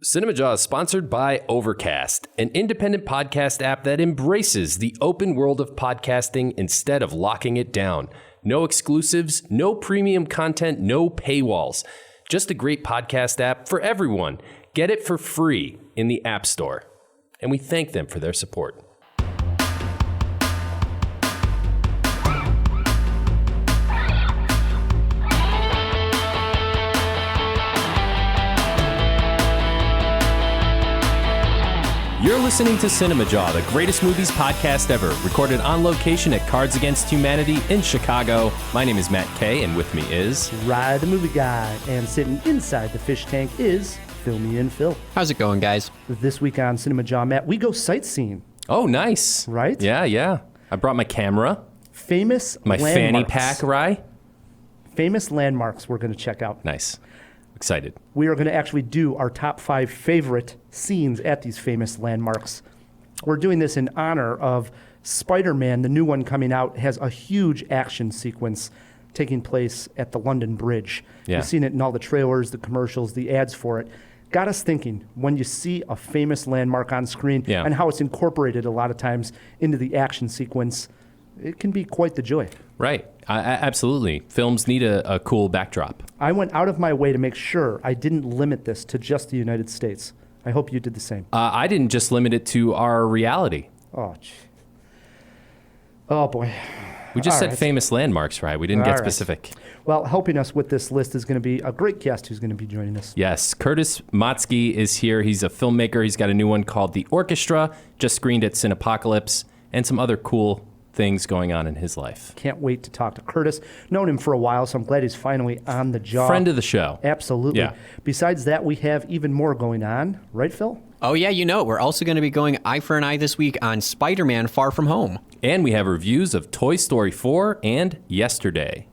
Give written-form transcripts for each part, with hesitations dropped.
Cinemajaw is sponsored by Overcast, an independent podcast app that embraces the open world of podcasting instead of locking it down. No exclusives, no premium content, no paywalls. Just a great podcast app for everyone. Get it for free in the App Store. And we thank them for their support. You're listening to Cinemajaw, the greatest movies podcast ever, recorded on location at Cards Against Humanity in Chicago. My name is Matt Kay, and with me is... Rye the Movie Guy, and sitting inside the fish tank is Filmy and Phil. How's it going, guys? This week on Cinemajaw, Matt, we go sightseeing. Oh, nice. Right? Yeah. I brought my camera. Famous my landmarks. Fanny pack, Rye. Famous landmarks we're going to check out. Nice. Excited. We are going to actually do our top 5 favorite scenes at these famous landmarks. We're doing this in honor of Spiderman, the new one coming out, has a huge action sequence taking place at the London Bridge. Yeah. You've seen it in all the trailers, the commercials, the ads for it. Got us thinking, when you see a famous landmark on screen and how it's incorporated a lot of times into the action sequence, it can be quite the joy. Right. Absolutely. Films need a cool backdrop. I went out of my way to make sure I didn't limit this to just the United States. I hope you did the same. I didn't just limit it to our reality. Oh boy. We just said famous landmarks, right? We didn't get specific. Well, helping us with this list is going to be a great guest who's going to be joining us. Yes. Curtis Matzke is here. He's a filmmaker. He's got a new one called The Orchestra, just screened at Cinepocalypse, and some other cool things going on in his life. Can't wait to talk to Curtis. Known him for a while, so I'm glad he's finally on the job. Friend of the show. Absolutely. Yeah. Besides that, we have even more going on. Right, Phil? Oh, yeah, you know it. We're also going to be going eye for an eye this week on Spiderman Far From Home. And we have reviews of Toy Story 4 and Yesterday.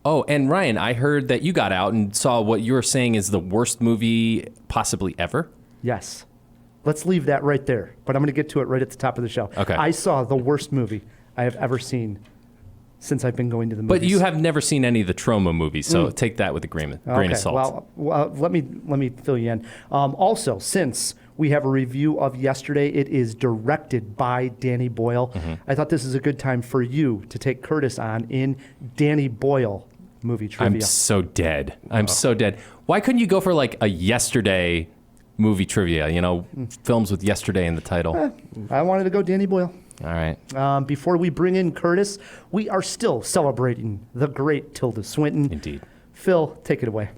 Oh, and Ryan, I heard that you got out and saw what you were saying is the worst movie possibly ever. Yes. Let's leave that right there, but I'm going to get to it right at the top of the show. Okay. I saw the worst movie I have ever seen since I've been going to the movies. But you have never seen any of the Troma movies, so take that with a grain of salt. Well, let me fill you in. Also, since we have a review of Yesterday, it is directed by Danny Boyle. Mm-hmm. I thought this is a good time for you to take Curtis on in Danny Boyle movie trivia. I'm so dead. So dead. Why couldn't you go for like a Yesterday movie trivia, films with Yesterday in the title? I wanted to go Danny Boyle. All right. Before we bring in Curtis, we are still celebrating the great Tilda Swinton. Indeed. Phil, take it away.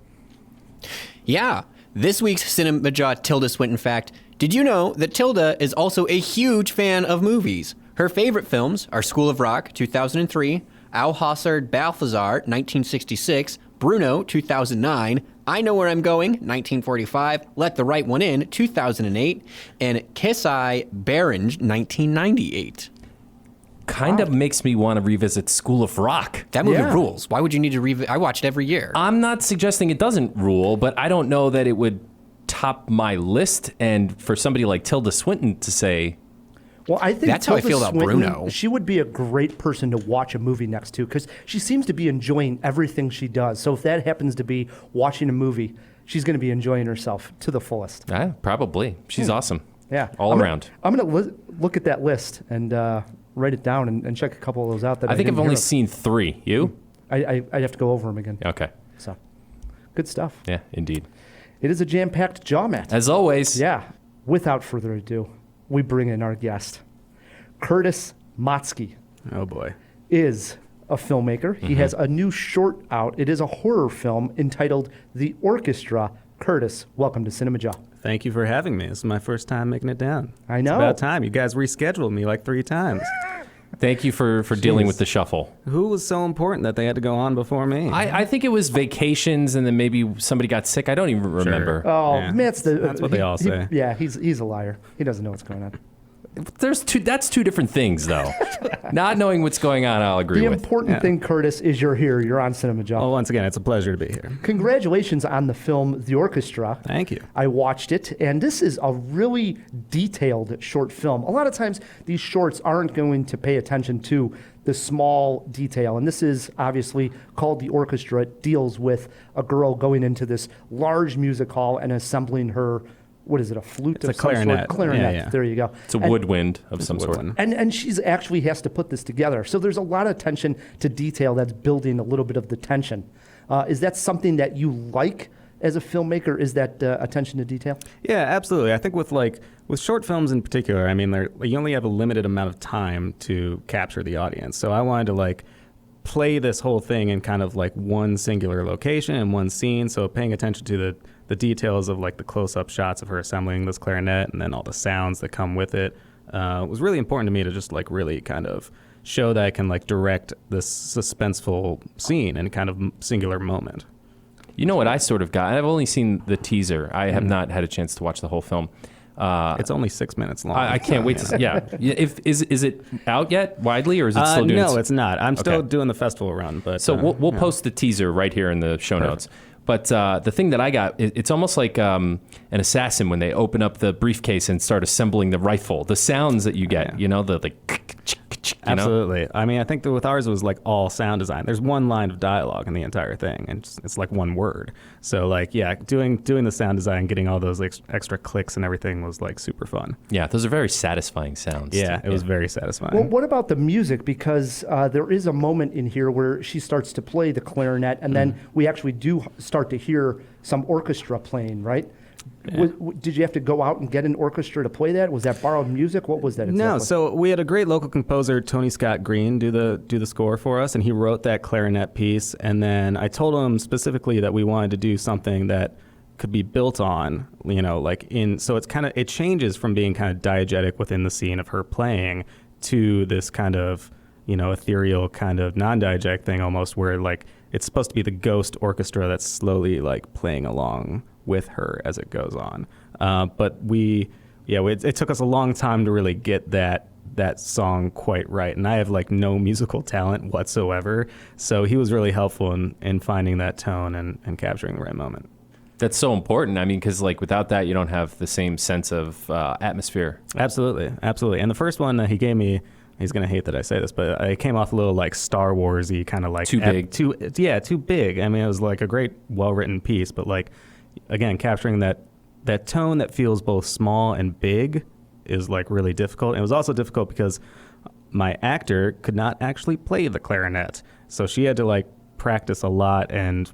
Yeah. This week's Cinemajaw Tilda Swinton fact. Did you know that Tilda is also a huge fan of movies? Her favorite films are School of Rock, 2003, Alhazard Balthazar, 1966, Bruno, 2009, I Know Where I'm Going, 1945, Let the Right One In, 2008, and Kesai Barange, 1998. Kind of makes me want to revisit School of Rock. That movie rules. Why would you need to revisit? I watch it every year. I'm not suggesting it doesn't rule, but I don't know that it would top my list. And for somebody like Tilda Swinton to say... Well, I think that's Tilda how I feel about Swinton, Bruno. She would be a great person to watch a movie next to because she seems to be enjoying everything she does. So if that happens to be watching a movie, she's going to be enjoying herself to the fullest. Probably. She's awesome. Yeah. All around. I'm going to look at that list and write it down and check a couple of those out. I think I've only seen 3. You? I'd have to go over them again. Okay. So, good stuff. Yeah, indeed. It is a jam-packed jaw, Matt. As always. Yeah. Without further ado, we bring in our guest. Curtis Matzke. Oh, boy. Is a filmmaker. He has a new short out. It is a horror film entitled The Orchestra. Curtis, welcome to Cinemajaw. Thank you for having me. This is my first time making it down. I know. It's about time. You guys rescheduled me like 3 times. Thank you for dealing with the shuffle. Who was so important that they had to go on before me? I think it was vacations and then maybe somebody got sick. I don't even remember. Sure. Oh, Yeah. Matt's That's what they all say. He's a liar. He doesn't know what's going on. That's two different things, though. Not knowing what's going on, I'll agree The with. important thing, Curtis, is you're here. You're on Cinemajaw. Well, once again, it's a pleasure to be here. Congratulations on the film The Orchestra. Thank you. I watched it, and this is a really detailed short film. A lot of times, these shorts aren't going to pay attention to the small detail. And this is obviously called the orchestra. It deals with a girl going into this large music hall and assembling her, what is it, a flute? It's a clarinet. Clarinet, Yeah. there you go. It's a woodwind of some sort. And she's actually has to put this together. So there's a lot of attention to detail that's building a little bit of the tension. Is that something that you like as a filmmaker? Is that attention to detail? Yeah, absolutely. I think with short films in particular, I mean, you only have a limited amount of time to capture the audience. So I wanted to play this whole thing in kind of one singular location and one scene. So paying attention to the details of the close-up shots of her assembling this clarinet and then all the sounds that come with it was really important to me to just really kind of show that I can direct this suspenseful scene in kind of singular moment. You know what I sort of got? I've only seen the teaser. I have not had a chance to watch the whole film. It's only 6 minutes long. I can't wait to. Yeah. Is it out yet widely, or is it still doing? No, it's not. I'm still doing the festival run, but so we'll post the teaser right here in the show notes. But the thing that I got, it's almost like an assassin when they open up the briefcase and start assembling the rifle. The sounds that you get, the Absolutely. I mean, I think that with ours it was all sound design. There's one line of dialogue in the entire thing, and it's one word. So doing the sound design, getting all those extra clicks and everything was super fun. Yeah, those are very satisfying sounds. Yeah, it was very satisfying. Well, what about the music? Because there is a moment in here where she starts to play the clarinet, and then we actually do start to hear some orchestra playing, right? Yeah. Did you have to go out and get an orchestra to play that? Was that borrowed music? What was that exactly? No, so we had a great local composer, Tony Scott Green, do the score for us, and he wrote that clarinet piece. And then I told him specifically that we wanted to do something that could be built on, so it changes from being kind of diegetic within the scene of her playing to this kind of, ethereal kind of non-diegetic thing almost, where it's supposed to be the ghost orchestra that's slowly playing along with her as it goes on. But it took us a long time to really get that song quite right. And I have no musical talent whatsoever. So he was really helpful in finding that tone and capturing the right moment. That's so important. I mean, because without that, you don't have the same sense of atmosphere. Absolutely. Absolutely. And the first one that he gave me, he's going to hate that I say this, but it came off a little Star Wars-y, kind of too big. Too big. I mean, it was a great, well-written piece, but again, capturing that tone that feels both small and big is really difficult. And it was also difficult because my actor could not actually play the clarinet, so she had to practice a lot. And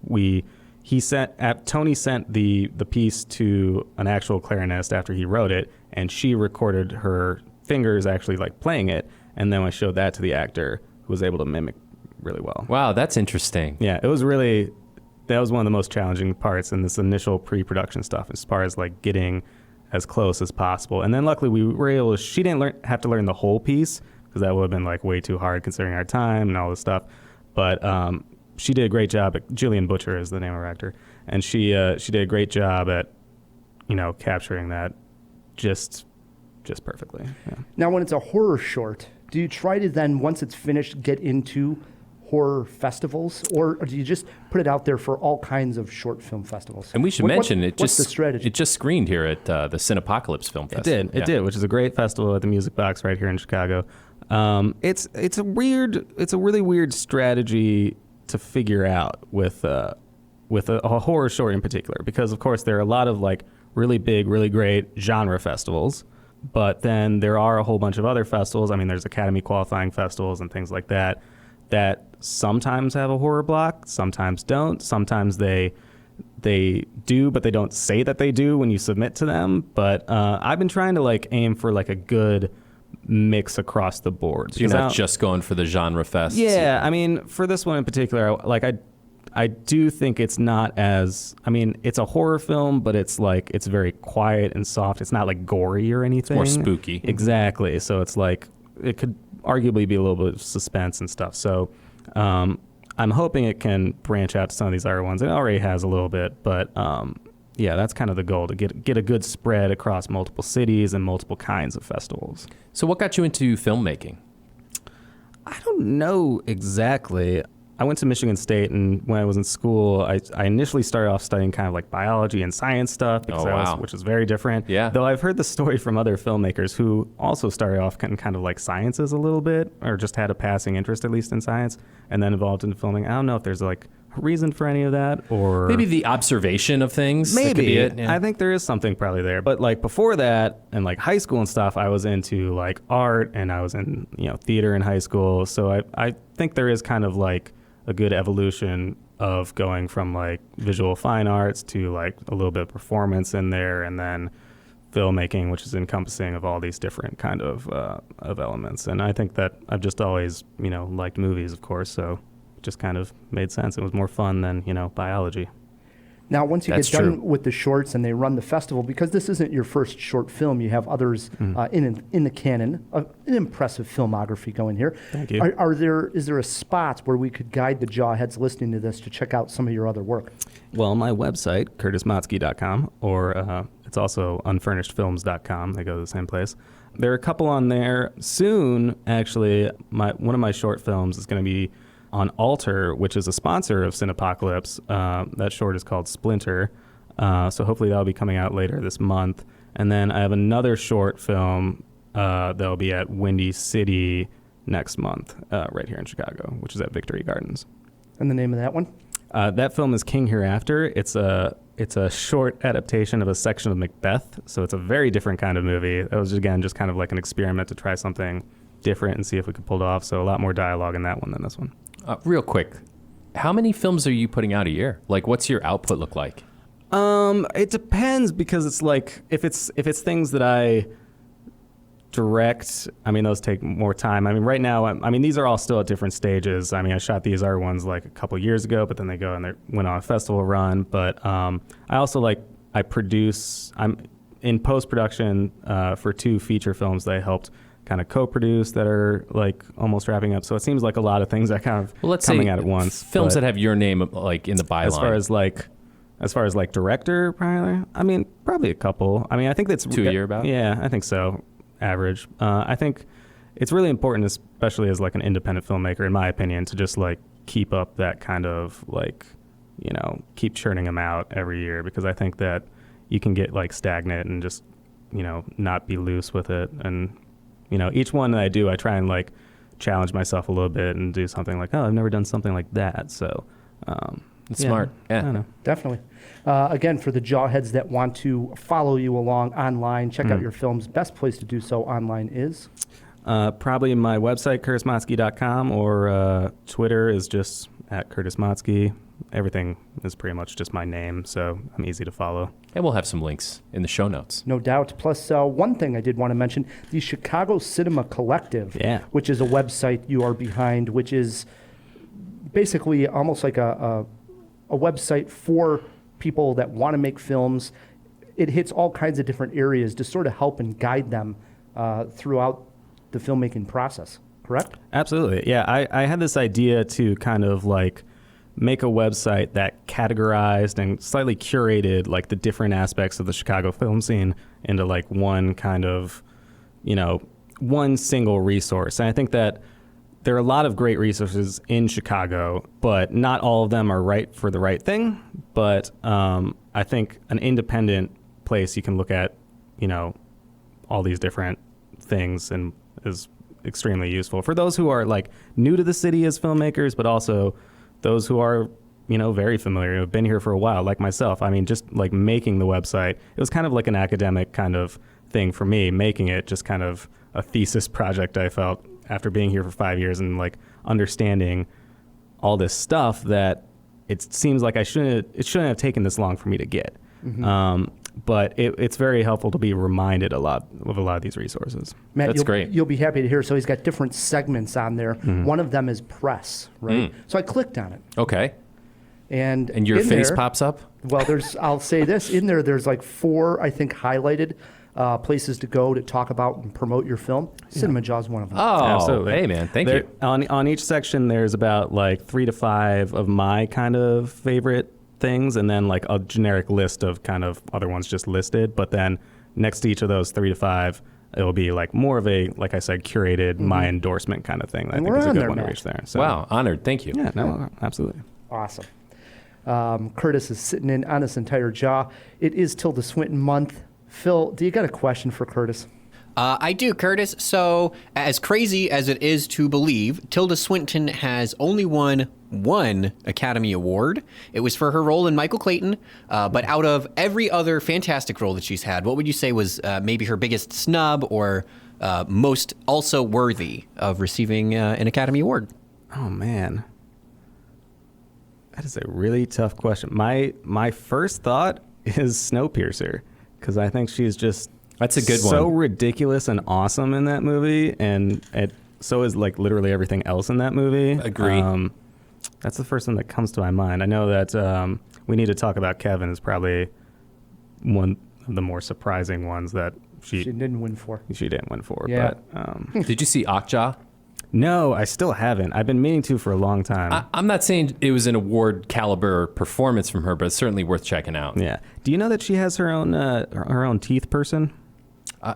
Tony sent the piece to an actual clarinetist after he wrote it, and she recorded her fingers actually playing it. And then I showed that to the actor, who was able to mimic really well. Wow, that's interesting. Yeah, that was one of the most challenging parts in this initial pre-production stuff, as far as getting as close as possible. And then luckily we were able to, she didn't have to learn the whole piece, because that would have been way too hard considering our time and all this stuff. But she did a great job Julian Butcher is the name of her actor. And she did a great job at, capturing that just perfectly. Yeah. Now, when it's a horror short, do you try to then, once it's finished, get into horror festivals, or do you just put it out there for all kinds of short film festivals? And we should mention what's the strategy? It just screened here at the Cinepocalypse Film Fest. It did, which is a great festival at the Music Box right here in Chicago. It's a really weird strategy to figure out with a horror short in particular, because of course there are a lot of really big, really great genre festivals. But then there are a whole bunch of other festivals. I mean, there's Academy qualifying festivals and things like that sometimes have a horror block, sometimes don't. Sometimes they do, but they don't say that they do when you submit to them. But I've been trying to aim for a good mix across the board. So you're not just going for the genre fests. Yeah, I mean, for this one in particular, I do think it's not as, I mean, it's a horror film, but it's it's very quiet and soft. It's not gory or anything. It's more spooky. Exactly. So it's it could arguably be a little bit of suspense and stuff. So I'm hoping it can branch out to some of these other ones. It already has a little bit, but that's kind of the goal, to get a good spread across multiple cities and multiple kinds of festivals. So what got you into filmmaking? I don't know exactly. I went to Michigan State, and when I was in school, I initially started off studying kind of like biology and science stuff, because which is very different. Yeah. Though I've heard the story from other filmmakers who also started off kind of like sciences a little bit, or just had a passing interest at least in science, and then evolved into filming. I don't know if there's like a reason for any of that, or maybe the observation of things. Maybe. That could be it. Yeah. I think there is something probably there. But like before that, and like high school and stuff, I was into like art, and I was in, theater in high school. So I think there is kind of like a good evolution of going from like visual fine arts to like a little bit of performance in there, and then filmmaking, which is encompassing of all these different kind of elements. And I think that I've just always, liked movies, of course. So it just kind of made sense. It was more fun than, biology. Now, once you That's get done true. with the shorts and they run the festival, because this isn't your first short film, you have others in the canon, an impressive filmography going here. Thank you. Is there a spot where we could guide the jawheads listening to this to check out some of your other work? Well, my website, curtismatzke.com, or it's also unfurnishedfilms.com. They go to the same place. There are a couple on there. Soon, actually, one of my short films is going to be on Alter, which is a sponsor of Cinepocalypse. That short is called Splinter. So hopefully that'll be coming out later this month. And then I have another short film that'll be at Windy City next month, right here in Chicago, which is at Victory Gardens. And the name of that one? That film is King Hereafter. It's a short adaptation of a section of Macbeth. So it's a very different kind of movie. That was, again, just kind of like an experiment to try something different and see if we could pull it off. So a lot more dialogue in that one than this one. Real quick, how many films are you putting out a year? Like, what's your output look like? It depends, because it's like if it's things that I direct, those take more time. Right now, these are all still at different stages. I shot these other ones like a couple years ago, but then they go and they went on a festival run. But I also I produce. I'm in post-production for 2 feature films that I helped kind of co-produce that are like almost wrapping up. So it seems like a lot of things that kind of coming out at once. Films that have your name like in the byline. As far as director, probably a couple. I think that's 2 a year about. Yeah, I think so. Average. I think it's really important, especially as like an independent filmmaker, in my opinion, to just like keep up that kind of keep churning them out every year, because I think that you can get like stagnant and just not be loose with it. And each one that I do, I try and like challenge myself a little bit and do something like, I've never done something like that. So it's smart. Yeah. I don't know. Definitely. Again, for the jawheads that want to follow you along online, check out your films. Best place to do so online is? Probably my website, curtismatzke.com, or Twitter is just at curtismatzke. Everything is pretty much just my name, so I'm easy to follow. And we'll have some links in the show notes. No doubt. Plus, one thing I did want to mention, the Chicago Cinema Collective, which is a website you are behind, which is basically almost like a website for people that want to make films. It hits all kinds of different areas to sort of help and guide them throughout the filmmaking process, correct? Absolutely. Yeah, I had this idea to kind of like make a website that categorized and slightly curated like the different aspects of the Chicago film scene into like one kind of, one single resource. And I think that there are a lot of great resources in Chicago, but not all of them are right for the right thing. But I think an independent place you can look at, all these different things, and is extremely useful for those who are like new to the city as filmmakers, but also those who are, very familiar, have been here for a while, like myself. Just like making the website, it was kind of like an academic kind of thing for me, making it just kind of a thesis project, I felt, after being here for 5 years and like understanding all this stuff that it seems like it shouldn't have taken this long for me to get. But it's very helpful to be reminded of a lot of these resources. Matt, That's great. You'll be happy to hear. So he's got different segments on there. One of them is press, right? So I clicked on it. Okay. And your in face there, pops up? Well, I'll say this. In there's like 4, I think, highlighted places to go to talk about and promote your film. Cinemajaw is one of them. Oh, absolutely. Hey, man. Thank you. On each section, there's about like 3 to 5 of my kind of favorite things, and then like a generic list of kind of other ones just listed. But then next to each of those 3 to 5, it'll be like more of a, like I said, curated, my endorsement kind of thing. I think we're is a on good there, one to Matt. reach there. So, Wow, honored. Thank you. Yeah, no, absolutely. Awesome. Curtis is sitting in on his entire jaw. It is Tilda Swinton month. Phil, do you got a question for Curtis? I do, Curtis. So, as crazy as it is to believe, Tilda Swinton has only won one Academy Award. It was for her role in Michael Clayton. But out of every other fantastic role that she's had, what would you say was maybe her biggest snub or most also worthy of receiving an Academy Award? Oh, man. That is a really tough question. My first thought is Snowpiercer, because I think she's just That's a good so one. ridiculous and awesome in that movie, and so is like literally everything else in that movie. Agree. That's the first one that comes to my mind. I know that We Need to Talk About Kevin is probably one of the more surprising ones that She didn't win for. she didn't win for. Yeah. But Did you see Okja? no, I still haven't. I've been meaning to for a long time. I'm not saying it was an award caliber performance from her, but it's certainly worth checking out. Yeah. Do you know that she has her own teeth person?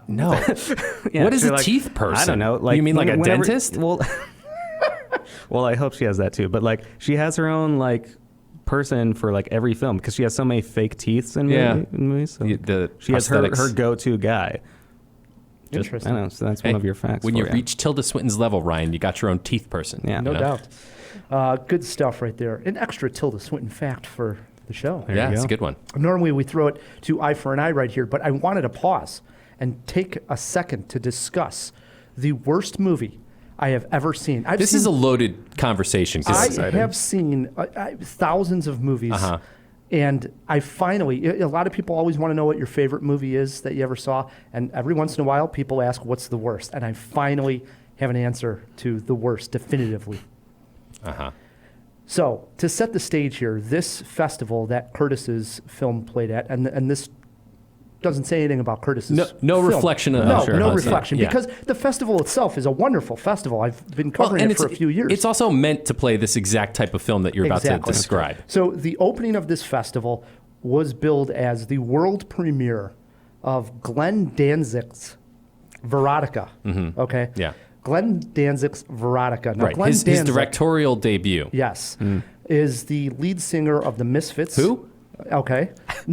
No. Yeah, What is she's a like- teeth person? I don't know. Like you mean like a whenever- dentist? Well, well, I hope she has that too. But like, she has her own like person for like every film because she has so many fake teeth in movies. So she has her prosthetics. go-to guy. Interesting. I know. So that's one of your facts. When for you reach Tilda Swinton's level, Ryan, you got your own teeth person. Yeah. No You know? doubt. Good stuff right there. An extra Tilda Swinton fact for the show. There Yeah, you it's go. a good one. Normally we throw it to eye for an eye right here, but I wanted to pause and take a second to discuss the worst movie I have ever seen. This is a loaded conversation. 'Cause I have seen thousands of movies, and I finally, a lot of people always want to know what your favorite movie is that you ever saw, and every once in a while people ask what's the worst, and I finally have an answer to the worst definitively. So to set the stage here, this festival that Curtis's film played at, and this doesn't say anything about Curtis's No film. reflection of no, sure, no huh? reflection, Yeah. because the festival itself is a wonderful festival. I've been covering it for a few years. It's also meant to play this exact type of film that you're about to Exactly. describe. So the opening of this festival was billed as the world premiere of Glenn Danzig's Veronica. Okay? Yeah. Glenn Danzig's Veronica. Now, Right. Glenn His Danzig, directorial debut. yes, is the lead singer of the Misfits. Who? Okay.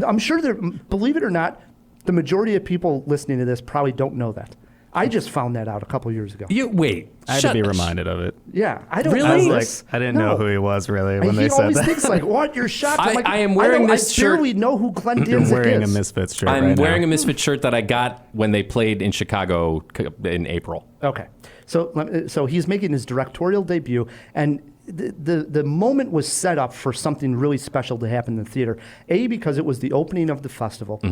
I'm sure there, believe it or not, the majority of people listening to this probably don't know that. I just found that out a couple years ago. Wait. I had to be reminded of it. Yeah, I don't Really? know I was this. like, I didn't know who he was really when he they said always that. thinks like, "What? You're shocked." I'm like, I am wearing this I shirt- barely know who Glenn You're Danzig wearing is. a Misfits shirt I'm right wearing now. a Misfit shirt that I got when they played in Chicago in April. Okay, so he's making his directorial debut, and the moment was set up for something really special to happen in the theater. A, because it was the opening of the festival.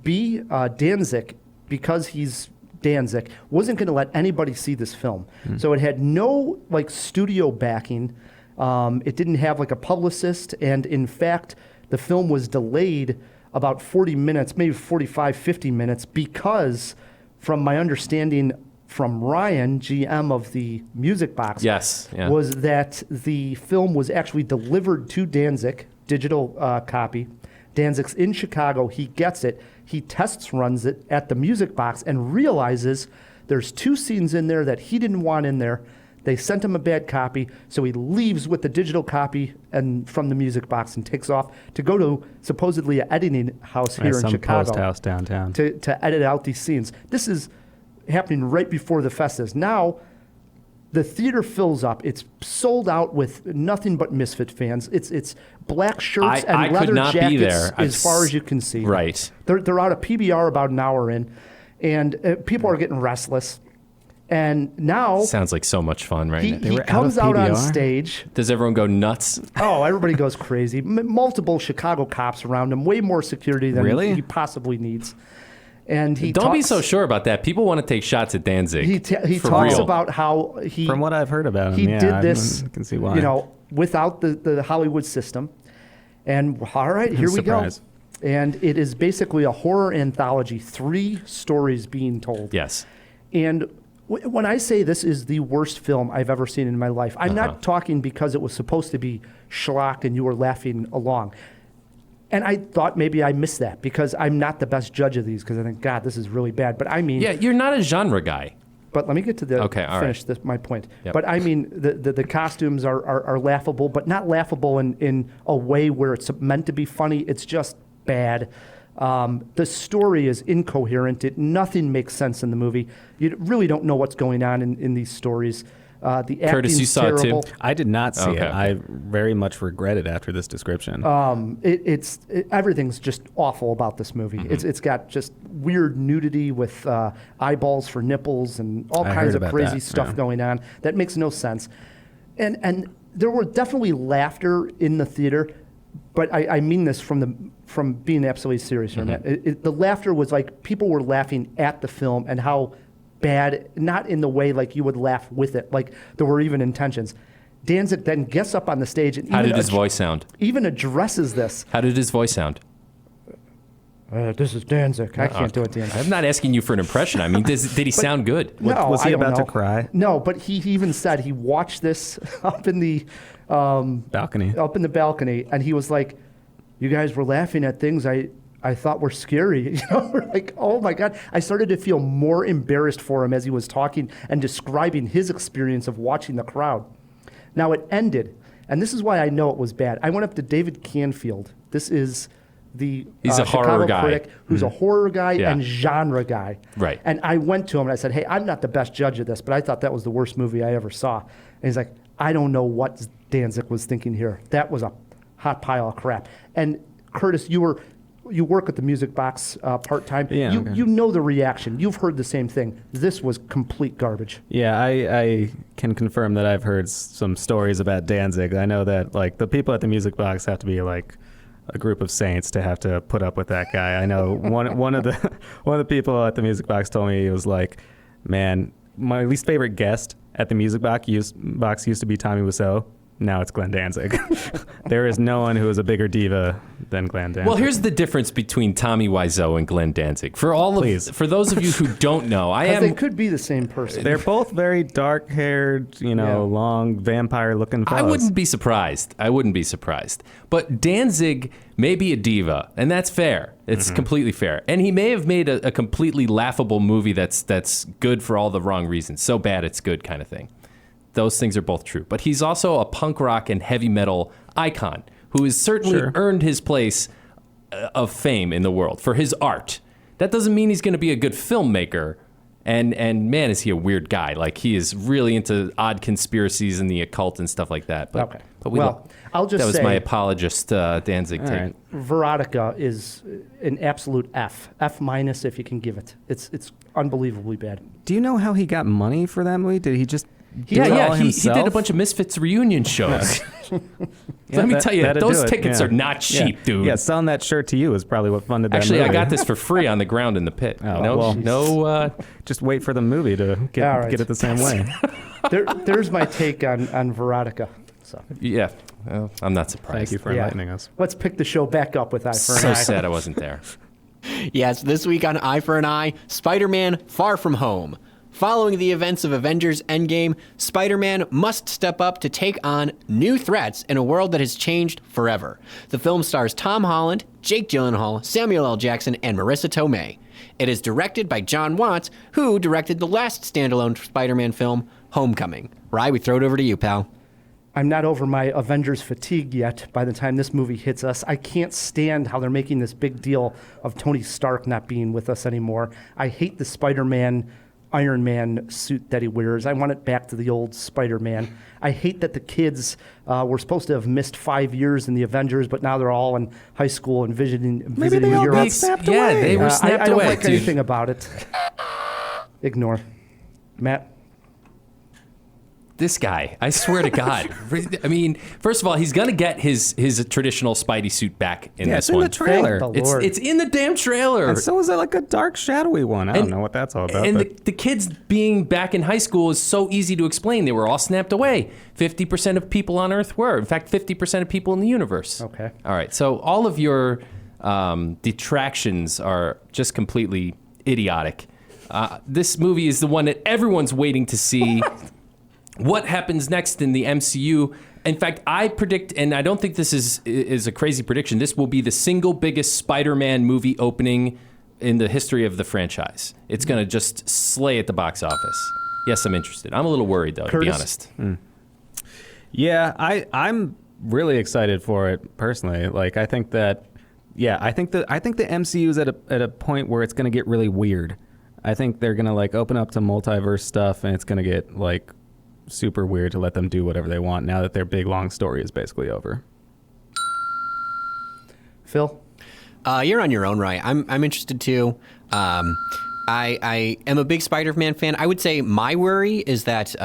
B, Danzig, because he's Danzig, wasn't going to let anybody see this film. So it had no like studio backing. It didn't have like a publicist, and in fact, the film was delayed about 40 minutes, maybe 45, 50 minutes, because from my understanding from Ryan, GM of the Music Box, Yes, yeah. was that the film was actually delivered to Danzig, digital copy. Danzig's in Chicago. He gets it. He tests runs it at the Music Box and realizes there's 2 scenes in there that he didn't want in there. They sent him a bad copy, so he leaves with the digital copy and from the Music Box and takes off to go to supposedly an editing house here in Some Chicago post house downtown. to edit out these scenes. This is happening right before the festivals. Now, the theater fills up. It's sold out with nothing but Misfit fans. It's black shirts I and could leather not be jackets there. as far as you can see. Right. They're out of PBR about an hour in, and people are getting restless. And now Sounds like so much fun right he, now. They he were out comes of out on PBR? stage. Does everyone go nuts? Oh, everybody goes crazy. Multiple Chicago cops around him, way more security than Really? he possibly needs. And he Don't be talks- so sure about that. People want to take shots at Danzig. He For talks real. about how he From what I've heard about him, he yeah, did this. I can see why. You know, without the Hollywood system. And all right, here we Surprise. go. And it is basically a horror anthology, 3 stories being told. Yes. And when I say this is the worst film I've ever seen in my life, I'm not talking because it was supposed to be schlock and you were laughing along. And I thought maybe I missed that because I'm not the best judge of these because I think, God, this is really bad. But I mean... Yeah, you're not a genre guy. But let me get to the finish my point. Yep. But I mean, the costumes are laughable, but not laughable in a way where it's meant to be funny. It's just bad. The story is incoherent. Nothing makes sense in the movie. You really don't know what's going on in these stories. The Curtis, you acting's saw it too? terrible. I did not see Okay. it. I very much regret it after this description. Everything's just awful about this movie. Mm-hmm. It's got just weird nudity with eyeballs for nipples and all I kinds heard of about crazy that, stuff yeah. going on that makes no sense. And there were definitely laughter in the theater, but I mean this from being absolutely serious here, Mm-hmm. Matt. The laughter was like people were laughing at the film and how bad, not in the way like you would laugh with it, like there were even intentions. Danzig then gets up on the stage and How did his voice sound? even addresses this. How did his voice sound? This is Danzig. I can't do it, Danzig. I'm not asking you for an impression. I mean, did he sound good? No, was he I don't about to know. cry? No, but he even said he watched this up in the Balcony. balcony, and he was like, "You guys were laughing at things I thought were scary." You know, we're like, "Oh my God!" I started to feel more embarrassed for him as he was talking and describing his experience of watching the crowd. Now it ended, and this is why I know it was bad. I went up to David Canfield. This is the He's a horror Chicago guy. critic who's a horror guy Yeah. and genre guy. Right. And I went to him and I said, "Hey, I'm not the best judge of this, but I thought that was the worst movie I ever saw." And he's like, "I don't know what Danzig was thinking here. That was a hot pile of crap." And Curtis, you work at the Music Box part-time. Yeah, okay. You know the reaction. You've heard the same thing. This was complete garbage. Yeah, I can confirm that I've heard some stories about Danzig. I know that like the people at the Music Box have to be like a group of saints to have to put up with that guy. I know one of the people at the Music Box told me, he was like, "Man, my least favorite guest at the Music Box used to be Tommy Wiseau. Now it's Glenn Danzig." There is no one who is a bigger diva than Glenn Danzig. Well, here's the difference between Tommy Wiseau and Glenn Danzig. For those of you who don't know, They could be the same person. They're both very dark-haired, long vampire-looking fellows. I wouldn't be surprised. But Danzig may be a diva, and that's fair. It's completely fair. And he may have made a completely laughable movie that's good for all the wrong reasons. So bad it's good kind of thing. Those things are both true. But he's also a punk rock and heavy metal icon who has certainly earned his place of fame in the world for his art. That doesn't mean he's going to be a good filmmaker. And man, is he a weird guy. Like, he is really into odd conspiracies and the occult and stuff like that. But, Okay. But I'll just that was say, my apologist Danzig take. right. Veronica is an absolute F minus if you can give it. It's unbelievably bad. Do you know how he got money for that movie? Did he just do it all Yeah, he himself? did a bunch of Misfits reunion shows. Let me tell you, that'd those do it, tickets yeah. are not cheap, Yeah. dude. Yeah, selling that shirt to you is probably what funded that Actually, movie. I got this for free on the ground in the pit. Oh, well. Just wait for the movie to All get right. it the same way. There's my take on Veronica. So Yeah, well, I'm not surprised. Thank you for enlightening us. let's pick the show back up with Eye for an So Eye. sad I wasn't there. Yes, this week on Eye for an Eye, Spider-Man Far From Home. Following the events of Avengers Endgame, Spider-Man must step up to take on new threats in a world that has changed forever. The film stars Tom Holland, Jake Gyllenhaal, Samuel L. Jackson, and Marissa Tomei. It is directed by John Watts, who directed the last standalone Spider-Man film, Homecoming. Rye, we throw it over to you, pal. I'm not over my Avengers fatigue yet by the time this movie hits us. I can't stand how they're making this big deal of Tony Stark not being with us anymore. I hate the Spider-Man Iron Man suit that he wears. I want it back to the old Spider-Man. I hate that the kids were supposed to have missed 5 years in the Avengers, but now they're all in high school and visiting they all Europe. got snapped away. Yeah, they were snapped I don't away, like dude. anything about it. Ignore. Matt? This guy, I swear to God. I mean, first of all, he's going to get his traditional Spidey suit back in Yeah, this it's in one. the trailer. Thank the It's Lord. it's in the damn trailer. And so is it like a dark, shadowy one. I don't know what that's all about. And but the kids being back in high school is so easy to explain. They were all snapped away. 50% of people on Earth were. In fact, 50% of people in the universe. Okay. All right. So all of your detractions are just completely idiotic. This movie is the one that everyone's waiting to see. What happens next in the MCU? In fact, I predict, and I don't think this is a crazy prediction, this will be the single biggest Spider-Man movie opening in the history of the franchise. It's going to just slay at the box office. Yes, I'm interested. I'm a little worried, though, Curtis? to be honest. Yeah, I'm really excited for it personally. Like, I think the MCU is at a point where it's going to get really weird. I think they're going to like open up to multiverse stuff, and it's going to get like super weird to let them do whatever they want now that their big long story is basically over. Phil? You're on your own, right? I'm interested too. I am a big Spider-Man fan. I would say my worry is that,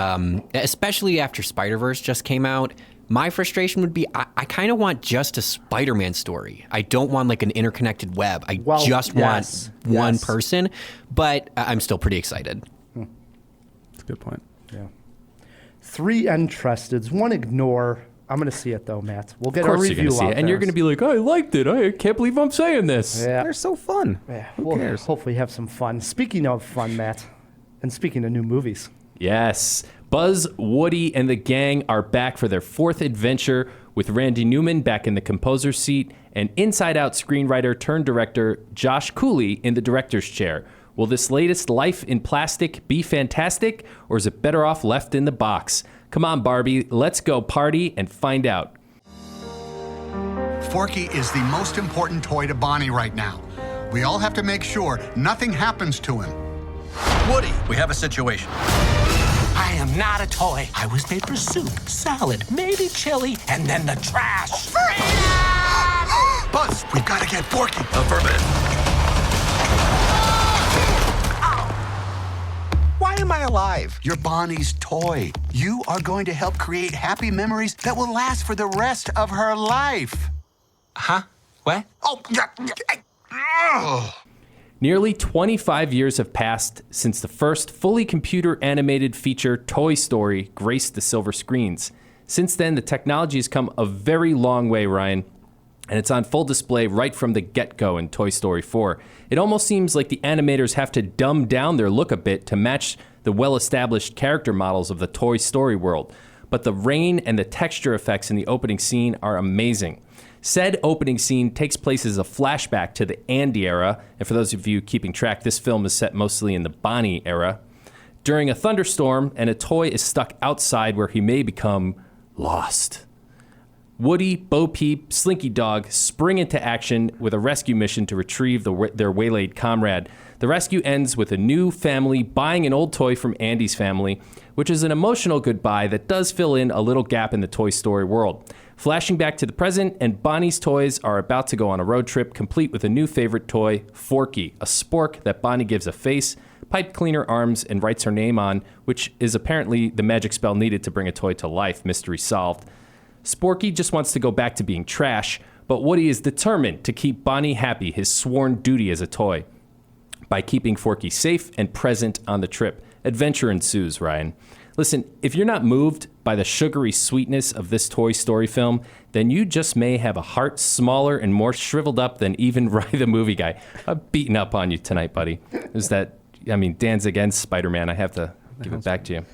especially after Spider-Verse just came out, my frustration would be I kind of want just a Spider-Man story. I don't want like an interconnected web. I just want one person, but I'm still pretty excited. That's a good point. Yeah. 3 interested, 1 ignore. I'm going to see it, though, Matt. We'll get Of a course you're review going to see out it. And you're going to be like, I liked it. I can't believe I'm saying this. Yeah. They're so fun. Yeah, Who we'll cares? hopefully have some fun. Speaking of fun, Matt, and speaking of new movies. Yes. Buzz, Woody, and the gang are back for their 4th adventure with Randy Newman back in the composer's seat and Inside Out screenwriter turned director Josh Cooley in the director's chair. Will this latest Life in Plastic be fantastic, or is it better off left in the box? Come on, Barbie, let's go party and find out. Forky is the most important toy to Bonnie right now. We all have to make sure nothing happens to him. Woody, we have a situation. I am not a toy. I was made for soup, salad, maybe chili, and then the trash. Buzz, we've got to get Forky. Affirmative. Why am I alive? You're Bonnie's toy. You are going to help create happy memories that will last for the rest of her life. Huh? What? Oh, yeah. Nearly 25 years have passed since the first fully computer-animated feature, Toy Story, graced the silver screens. Since then, the technology has come a very long way, Ryan, and it's on full display right from the get-go in Toy Story 4. It almost seems like the animators have to dumb down their look a bit to match the well-established character models of the Toy Story world. But the rain and the texture effects in the opening scene are amazing. Said opening scene takes place as a flashback to the Andy era, and for those of you keeping track, this film is set mostly in the Bonnie era, during a thunderstorm, and a toy is stuck outside where he may become lost. Woody, Bo Peep, Slinky Dog spring into action with a rescue mission to retrieve their waylaid comrade. The rescue ends with a new family buying an old toy from Andy's family, which is an emotional goodbye that does fill in a little gap in the Toy Story world. Flashing back to the present, and Bonnie's toys are about to go on a road trip, complete with a new favorite toy, Forky, a spork that Bonnie gives a face, pipe cleaner arms, and writes her name on, which is apparently the magic spell needed to bring a toy to life. Mystery solved. Sporky just wants to go back to being trash, but Woody is determined to keep Bonnie happy, his sworn duty as a toy, by keeping Forky safe and present on the trip. Adventure ensues, Ryan. Listen, if you're not moved by the sugary sweetness of this Toy Story film, then you just may have a heart smaller and more shriveled up than even Rye the movie guy. I'm beating up on you tonight, buddy. Dan's against Spider-Man. I have to give it back to you.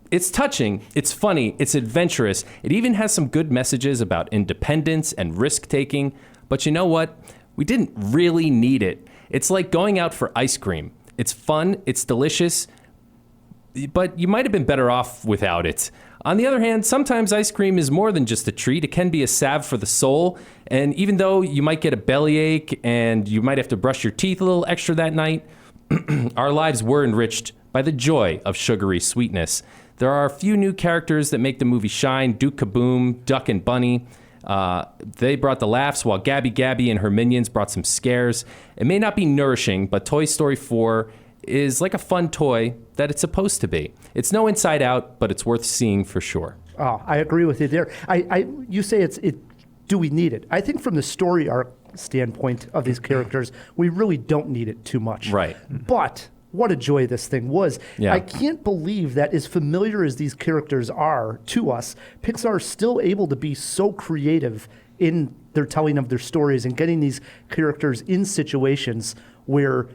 It's touching, it's funny, it's adventurous. It even has some good messages about independence and risk-taking. But you know what? We didn't really need it. It's like going out for ice cream. It's fun, it's delicious, but you might have been better off without it. On the other hand, sometimes ice cream is more than just a treat. It can be a salve for the soul. And even though you might get a bellyache and you might have to brush your teeth a little extra that night, our lives were enriched by the joy of sugary sweetness. There are a few new characters that make the movie shine. Duke Kaboom, Duck and Bunny. They brought the laughs, while Gabby and her minions brought some scares. It may not be nourishing, but Toy Story 4 is like a fun toy that it's supposed to be. It's no Inside Out, but it's worth seeing for sure. Oh, I agree with you there. You say do we need it? I think from the story arc standpoint of these characters, we really don't need it too much. Right. But what a joy this thing was. Yeah. I can't believe that as familiar as these characters are to us, Pixar is still able to be so creative in their telling of their stories and getting these characters in situations where,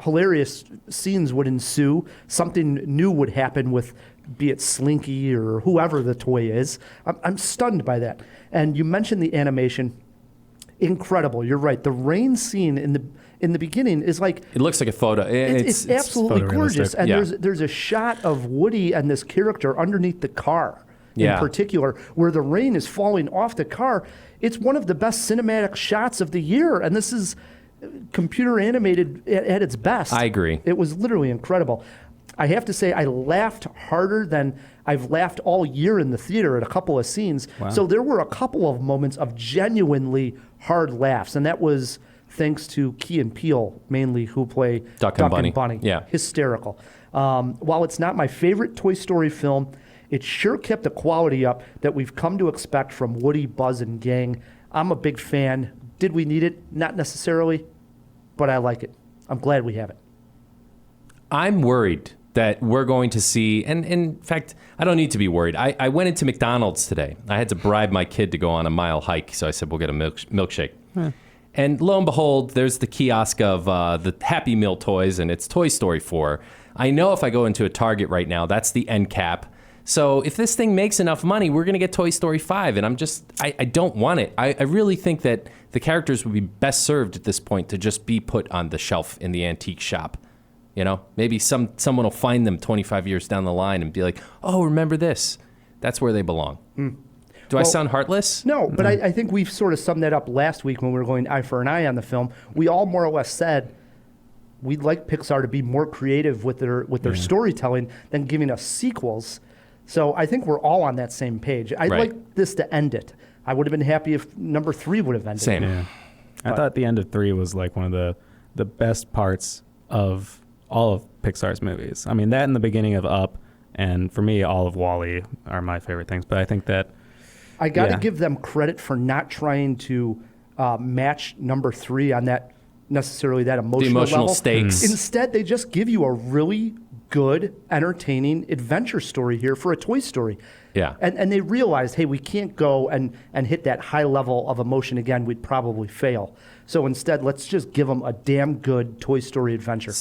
hilarious scenes would ensue. Something new would happen with be it Slinky or whoever the toy is. I'm stunned by that. And you mentioned the animation. Incredible. You're right. The rain scene in the beginning is like... It looks like a photo. It's absolutely gorgeous. And Yeah. there's a shot of Woody and this character underneath the car in Yeah. particular, where the rain is falling off the car. It's one of the best cinematic shots of the year. And this is computer animated at its best. I agree. It was literally incredible. I have to say, I laughed harder than I've laughed all year in the theater at a couple of scenes. Wow. So there were a couple of moments of genuinely hard laughs, and that was thanks to Key and Peele, mainly, who play Duck and Bunny. Yeah. Hysterical. While it's not my favorite Toy Story film, it sure kept the quality up that we've come to expect from Woody, Buzz, and gang. I'm a big fan. Did we need it? Not necessarily, but I like it. I'm glad we have it. I'm worried that we're going to see, and in fact, I don't need to be worried. I went into McDonald's today. I had to bribe my kid to go on a mile hike, so I said, we'll get a milkshake. And lo and behold, there's the kiosk of the Happy Meal toys, and it's Toy Story 4. I know if I go into a Target right now, that's the end cap. So if this thing makes enough money, we're going to get Toy Story 5, and I don't want it. I really think that the characters would be best served at this point to just be put on the shelf in the antique shop. You know, maybe someone will find them 25 years down the line and be like, oh, remember this? That's where they belong. Do I sound heartless? No, but I think we've sort of summed that up last week when we were going eye for an eye on the film. We all more or less said we'd like Pixar to be more creative with their storytelling than giving us sequels. So I think we're all on that same page. I'd like this to end it. I would have been happy if number 3 would have ended. Same. Yeah. I thought the end of 3 was like one of the best parts of all of Pixar's movies. I mean, that and the beginning of Up, and for me, all of WALL-E are my favorite things. But I think that I got to give them credit for not trying to match number 3 on that necessarily that emotional level. Stakes. Instead, they just give you a really good, entertaining adventure story here for a Toy Story. Yeah. And they realized, hey, we can't go and hit that high level of emotion again. We'd probably fail. So instead, let's just give them a damn good Toy Story adventure.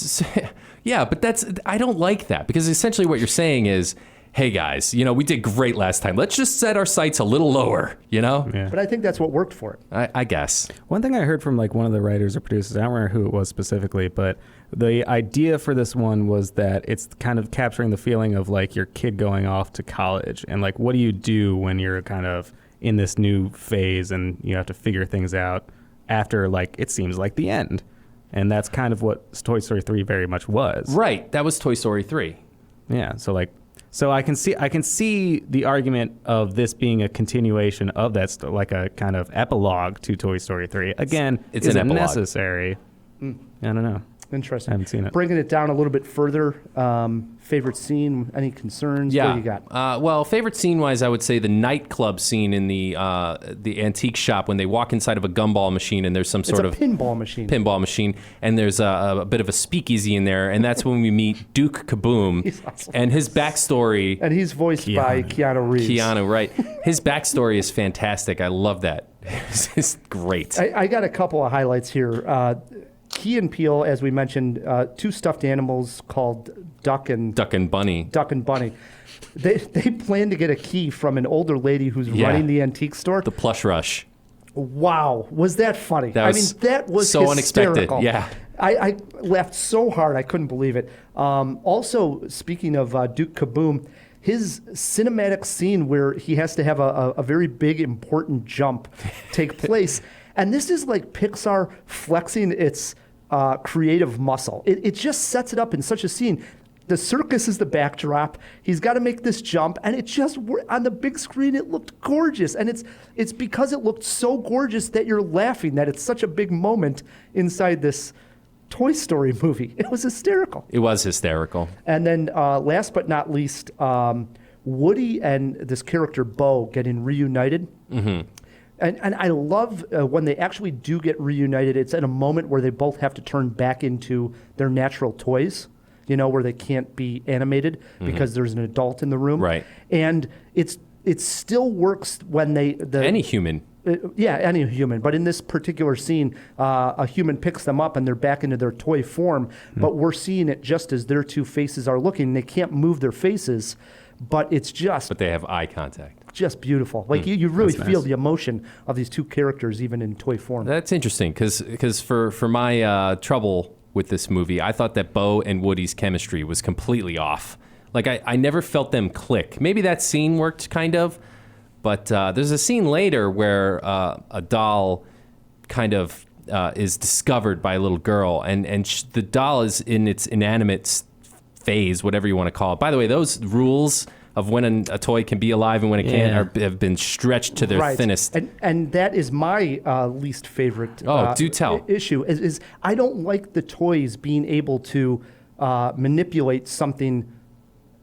Yeah, but I don't like that, because essentially what you're saying is, hey guys, we did great last time. Let's just set our sights a little lower, Yeah. But I think that's what worked for it. I guess. One thing I heard from like one of the writers or producers, I don't remember who it was specifically, but the idea for this one was that it's kind of capturing the feeling of like your kid going off to college, and like what do you do when you're kind of in this new phase and you have to figure things out after like it seems like the end. And that's kind of what Toy Story 3 very much was. Right. That was Toy Story 3. Yeah. So I can see the argument of this being a continuation of that, like a kind of epilogue to Toy Story 3. Again, it's is an it epilogue. necessary? I don't know. Interesting. I haven't seen it. Bringing it down a little bit further, favorite scene, any concerns? Yeah. What do you got? Well, favorite scene-wise, I would say the nightclub scene in the antique shop when they walk inside of a gumball machine and there's some sort of pinball machine, and there's a bit of a speakeasy in there, and that's when we meet Duke Kaboom and his backstory. And he's voiced by Keanu Reeves. Keanu, right. His backstory is fantastic. I love that. It's great. I got a couple of highlights here. Key and Peele, as we mentioned, 2 stuffed animals called Duck and Bunny. They plan to get a key from an older lady who's running the antique store. The Plush Rush. Wow, was that funny? That was so hysterical. Unexpected. Yeah. I laughed so hard I couldn't believe it. Also, speaking of Duke Kaboom, his cinematic scene where he has to have a very big, important jump take place. And this is like Pixar flexing its creative muscle. It just sets it up in such a scene. The circus is the backdrop. He's got to make this jump, and it just on the big screen it looked gorgeous. And it's because it looked so gorgeous that you're laughing that it's such a big moment inside this Toy Story movie. It was hysterical. It was hysterical. And then last but not least, Woody and this character Bo getting reunited. Mm-hmm. And I love when they actually do get reunited. It's at a moment where they both have to turn back into their natural toys, where they can't be animated because there's an adult in the room. Right. And it still works when any human. Any human. But in this particular scene, a human picks them up and they're back into their toy form. But we're seeing it just as their 2 faces are looking. They can't move their faces but it's just But they have eye contact. just beautiful. Like you really That's feel nice. the emotion of these two characters even in toy form. That's interesting because for my trouble with this movie, I thought that Bo and Woody's chemistry was completely off. Like I never felt them click. Maybe that scene worked kind of, but there's a scene later where a doll kind of is discovered by a little girl, and the doll is in its inanimate phase, whatever you want to call it. By the way, those rules of when a toy can be alive and when it can't have been stretched to their thinnest. And that is my least favorite do tell. issue is I don't like the toys being able to manipulate something,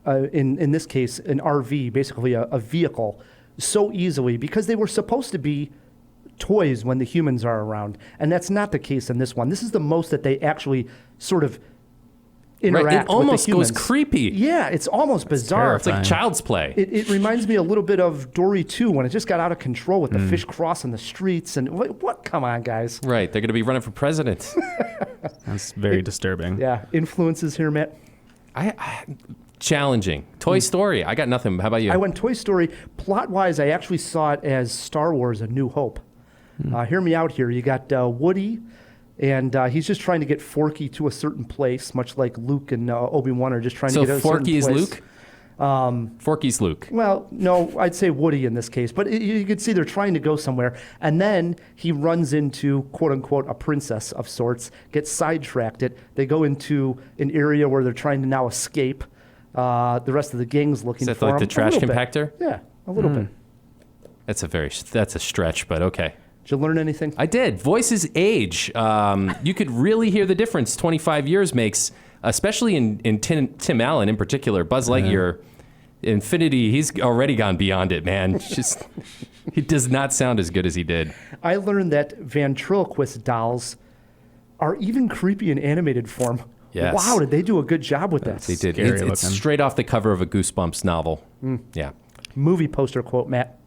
in this case, an RV, basically a vehicle, so easily, because they were supposed to be toys when the humans are around. And that's not the case in this one. This is the most that they actually sort of interact It almost with the humans. goes creepy. Yeah, it's almost bizarre. It's like child's play. It reminds me a little bit of Dory 2 when it just got out of control with the fish crossing the streets. And what? Come on, guys. Right, they're going to be running for president. That's very disturbing. Yeah, influences here, Matt. Challenging. Toy Story. I got nothing. How about you? I went Toy Story. Plot-wise, I actually saw it as Star Wars: A New Hope. Hear me out here. You got Woody, and he's just trying to get Forky to a certain place, much like Luke and Obi-Wan are just trying to get to a certain Forky is place. Luke? Forky's Luke. Well, no, I'd say Woody in this case. But you can see they're trying to go somewhere. And then he runs into, quote-unquote, a princess of sorts, gets sidetracked. They go into an area where they're trying to now escape. The rest of the gang's looking Is that for like him. the trash A little bit. compactor? Yeah, a little bit. That's a stretch, but okay. Did you learn anything? I did. Voices age. You could really hear the difference 25 years makes, especially in Tim Allen in particular. Buzz Lightyear, Infinity, he's already gone beyond it, man. Just he does not sound as good as he did. I learned that ventriloquist dolls are even creepy in animated form. Yes. Wow, did they do a good job with that? They did. Scary It's looking. straight off the cover of a Goosebumps novel. Yeah. Movie poster quote, Matt.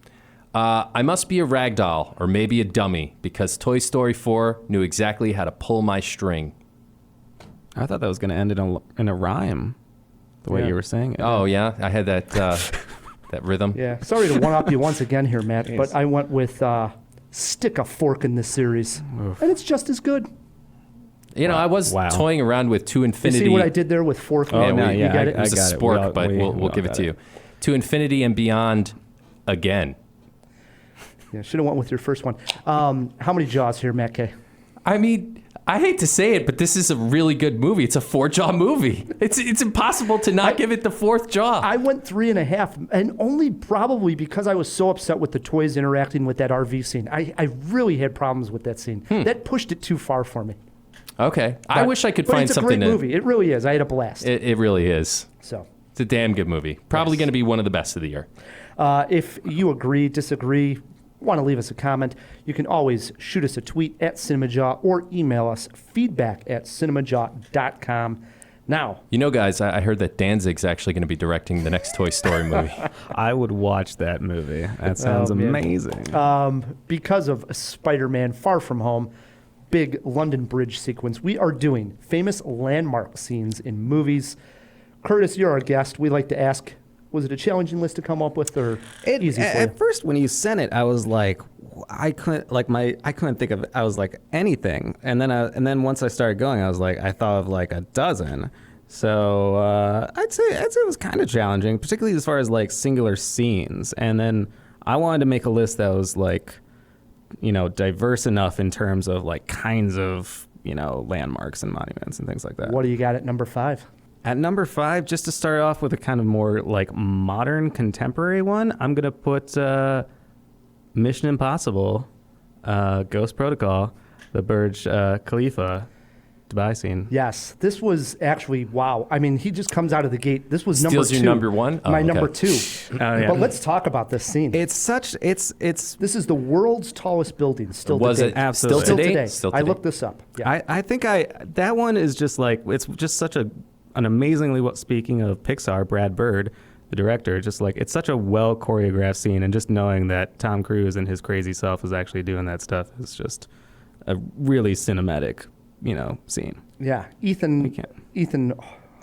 I must be a rag doll or maybe a dummy because Toy Story 4 knew exactly how to pull my string. I thought that was going to end in a rhyme, the way Yeah. you were saying it. Oh, yeah? I had that that rhythm. Yeah, sorry to one-up you once again here, Matt, but I went with stick a fork in this series. And it's just as good. You know, I was Wow. toying around with To You Infinity. see what I did there with fork? Oh, Matt? no, You yeah, got It it? was a got it. spork, but We we'll all give it got to you. To Infinity and Beyond again. Yeah, should have went with your first one. How many Jaws here, Matt K? I mean, I hate to say it, but this is a really good movie. It's a 4-jaw movie. It's impossible to not give it the 4th jaw. I went 3.5, and only probably because I was so upset with the toys interacting with that RV scene. I really had problems with that scene. That pushed it too far for me. Okay. I But- wish I could but find it's something a great movie. It really is. I had a blast. It really is. So, It's a damn good movie. Probably going to be one of the best of the year. if you agree, disagree, want to leave us a comment, you can always shoot us a tweet at Cinemajaw or email us feedback@cinemajaw.com. Now, You know, guys, I heard that Danzig's actually going to be directing the next Toy Story movie. I would watch that movie. That sounds man. amazing. because of Spider-Man Far From Home, big London Bridge sequence, we are doing famous landmark scenes in movies. Curtis, you're our guest. We like to ask, was it a challenging list to come up with or easy for you? At first, when you sent it, I was like, I couldn't think of. I was like anything, and then once I started going, I was like, I thought of like a dozen. So I'd say it was kind of challenging, particularly as far as like singular scenes. And then I wanted to make a list that was like, diverse enough in terms of like kinds of landmarks and monuments and things like that. What do you got at number 5? At number 5, just to start off with a kind of more like modern contemporary one, I'm going to put Mission Impossible, Ghost Protocol, the Burj Khalifa Dubai scene. Yes, this was actually, wow. I mean, he just comes out of the gate. This was number Steals 2. your number 1? Oh, My okay. number 2. yeah. But let's talk about this scene. It's This is the world's tallest building still Was today. it Absolutely. still Still today? today. Still I today. looked this up. Yeah. I think that one is just like, it's just such an amazingly, speaking of Pixar, Brad Bird, the director, just like, it's such a well choreographed scene, and just knowing that Tom Cruise and his crazy self is actually doing that stuff is just a really cinematic, scene. Yeah, Ethan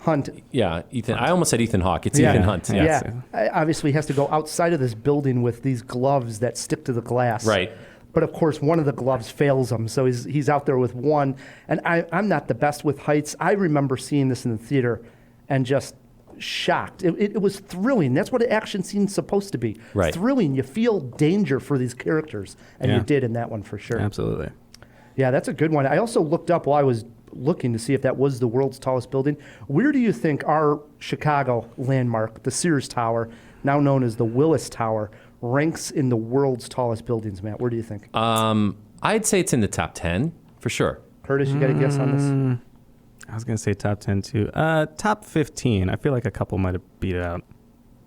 Hunt. Yeah, Ethan. I almost said Ethan Hawke. It's Yeah. Ethan Hunt. Yeah. Obviously, he has to go outside of this building with these gloves that stick to the glass. Right. But of course, one of the gloves fails him, so he's out there with one. And I'm not the best with heights. I remember seeing this in the theater and just shocked. It was thrilling. That's what an action scene's supposed to be. Right. Thrilling. You feel danger for these characters, and you did in that one for sure. Absolutely. Yeah, that's a good one. I also looked up while I was looking to see if that was the world's tallest building. Where do you think our Chicago landmark, the Sears Tower, now known as the Willis Tower, ranks in the world's tallest buildings, Matt? Where do you think? I'd say it's in the top 10 for sure. Curtis, you got a guess on this? I was going to say top 10 too. Top 15. I feel like a couple might have beat it out.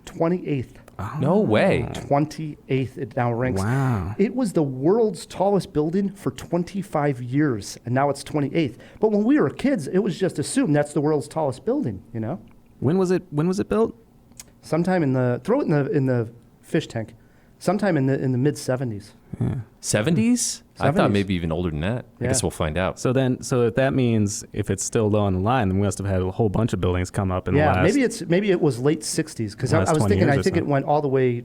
28th. No way. 28th it now ranks. Wow. It was the world's tallest building for 25 years, and now it's 28th. But when we were kids, it was just assumed that's the world's tallest building, you know? When was it built? Sometime in the throw it in the fish tank. Sometime in the mid 70s. 70s? I 70s. thought maybe even older than that. I guess Yeah. we'll find out. So if that means if it's still low on the line, then we must have had a whole bunch of buildings come up in the last. maybe it was late 60s because I last was 20 thinking years I or think it so. went all the way.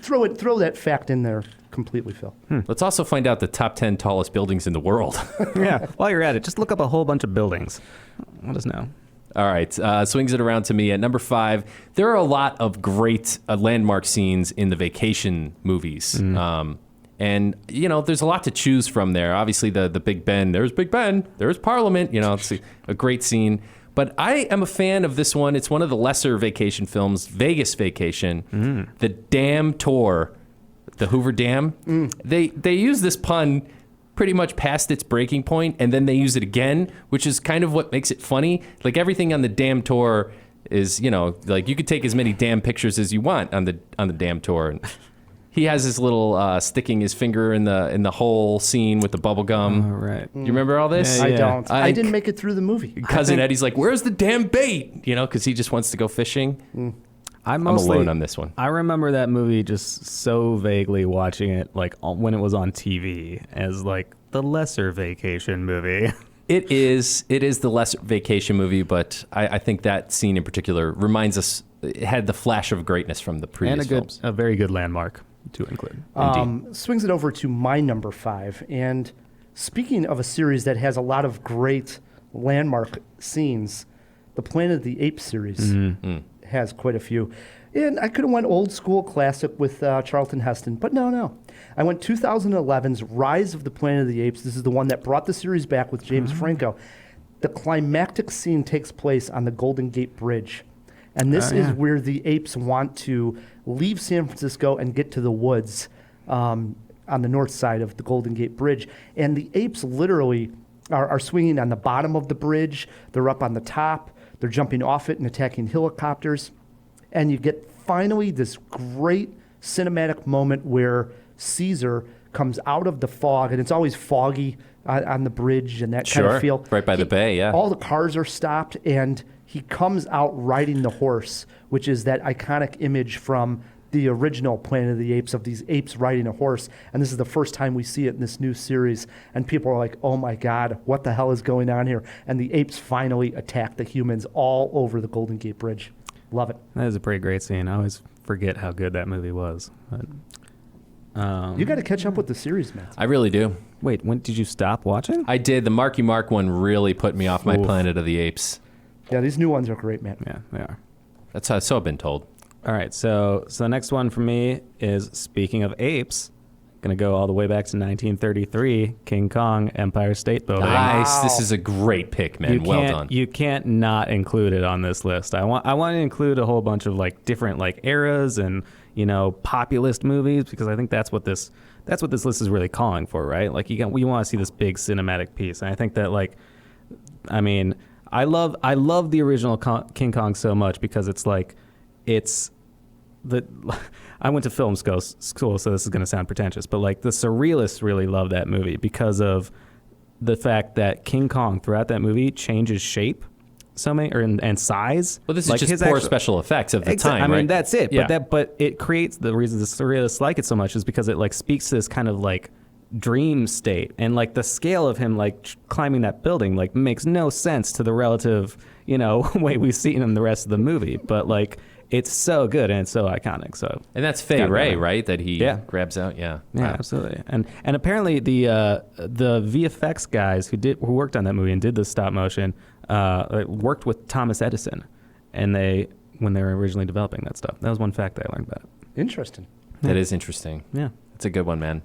Throw that fact in there completely, Phil. Let's also find out the top 10 tallest buildings in the world. Yeah. While you're at it, just look up a whole bunch of buildings. Let us know. All right, swings it around to me at number 5. There are a lot of great landmark scenes in the vacation movies. And, you know, there's a lot to choose from there. Obviously, the Big Ben, there's Big Ben, there's Parliament. You know, it's a great scene. But I am a fan of this one. It's one of the lesser vacation films, Vegas Vacation, the Dam Tour, the Hoover Dam. They use this pun pretty much past its breaking point, and then they use it again, which is kind of what makes it funny. Like everything on the Dam Tour is, you know, like you could take as many damn pictures as you want on the Dam Tour. And he has his little sticking his finger in the hole scene with the bubble gum. All right. You remember all this? I don't. I I- didn't make it through the movie. Cousin Eddie's like, "Where's the damn bait?" You know, because he just wants to go fishing. I'm alone on this one. I remember that movie just so vaguely watching it, like when it was on TV, as like the lesser vacation movie. It is the lesser vacation movie, but I think that scene in particular reminds us. It had the flash of greatness from the previous And films. a very good landmark to include. Swings it over to my number 5. And speaking of a series that has a lot of great landmark scenes, the Planet of the Apes series has quite a few. And I could have went old school classic with Charlton Heston, but no. I went 2011's Rise of the Planet of the Apes. This is the one that brought the series back with James Franco. The climactic scene takes place on the Golden Gate Bridge. And this is where the apes want to leave San Francisco and get to the woods on the north side of the Golden Gate Bridge. And the apes literally are swinging on the bottom of the bridge. They're up on the top. They're jumping off it and attacking helicopters. And you get finally this great cinematic moment where Caesar comes out of the fog, and it's always foggy on the bridge and that kind of feel. Right by the bay, yeah. All the cars are stopped, and he comes out riding the horse, which is that iconic image from the original Planet of the Apes of these apes riding a horse. And this is the first time we see it in this new series. And people are like, oh my God, what the hell is going on here? And the apes finally attack the humans all over the Golden Gate Bridge. Love it. That is a pretty great scene. I always forget how good that movie was. But, You got to catch up with the series, man. I really do. wait, when did you stop watching? I did. The Marky Mark one really put me off my Oof. Planet of the Apes. Yeah, these new ones are great, man. Yeah, they are. That's how so I've been told. All right, so the next one for me is, speaking of apes, going to go all the way back to 1933, King Kong, Empire State Building. Nice. This is a great pick, man. Well done. You can't not include it on this list. I want to include a whole bunch of like different like eras and, you know, populist movies, because I think that's what this list is really calling for, right? Like we want to see this big cinematic piece, and I think that like, I mean, I love the original King Kong so much because it's like, I went to film school, so this is going to sound pretentious, but like the surrealists really love that movie because of the fact that King Kong throughout that movie changes shape and size. Well, this is like just poor special effects of the time, I mean, right? that's it. Yeah. But it creates the reason the surrealists like it so much is because it like speaks to this kind of like dream state, and like the scale of him like climbing that building like makes no sense to the relative, way we've seen in the rest of the movie. But like it's so good and it's so iconic. So And that's Fay Ray, right? That he grabs out. Yeah. Yeah, absolutely. And apparently the VFX guys who worked on that movie and did the stop motion worked with Thomas Edison, and when they were originally developing that stuff. That was one fact that I learned about it. Interesting. That is interesting. Yeah. It's a good one, man.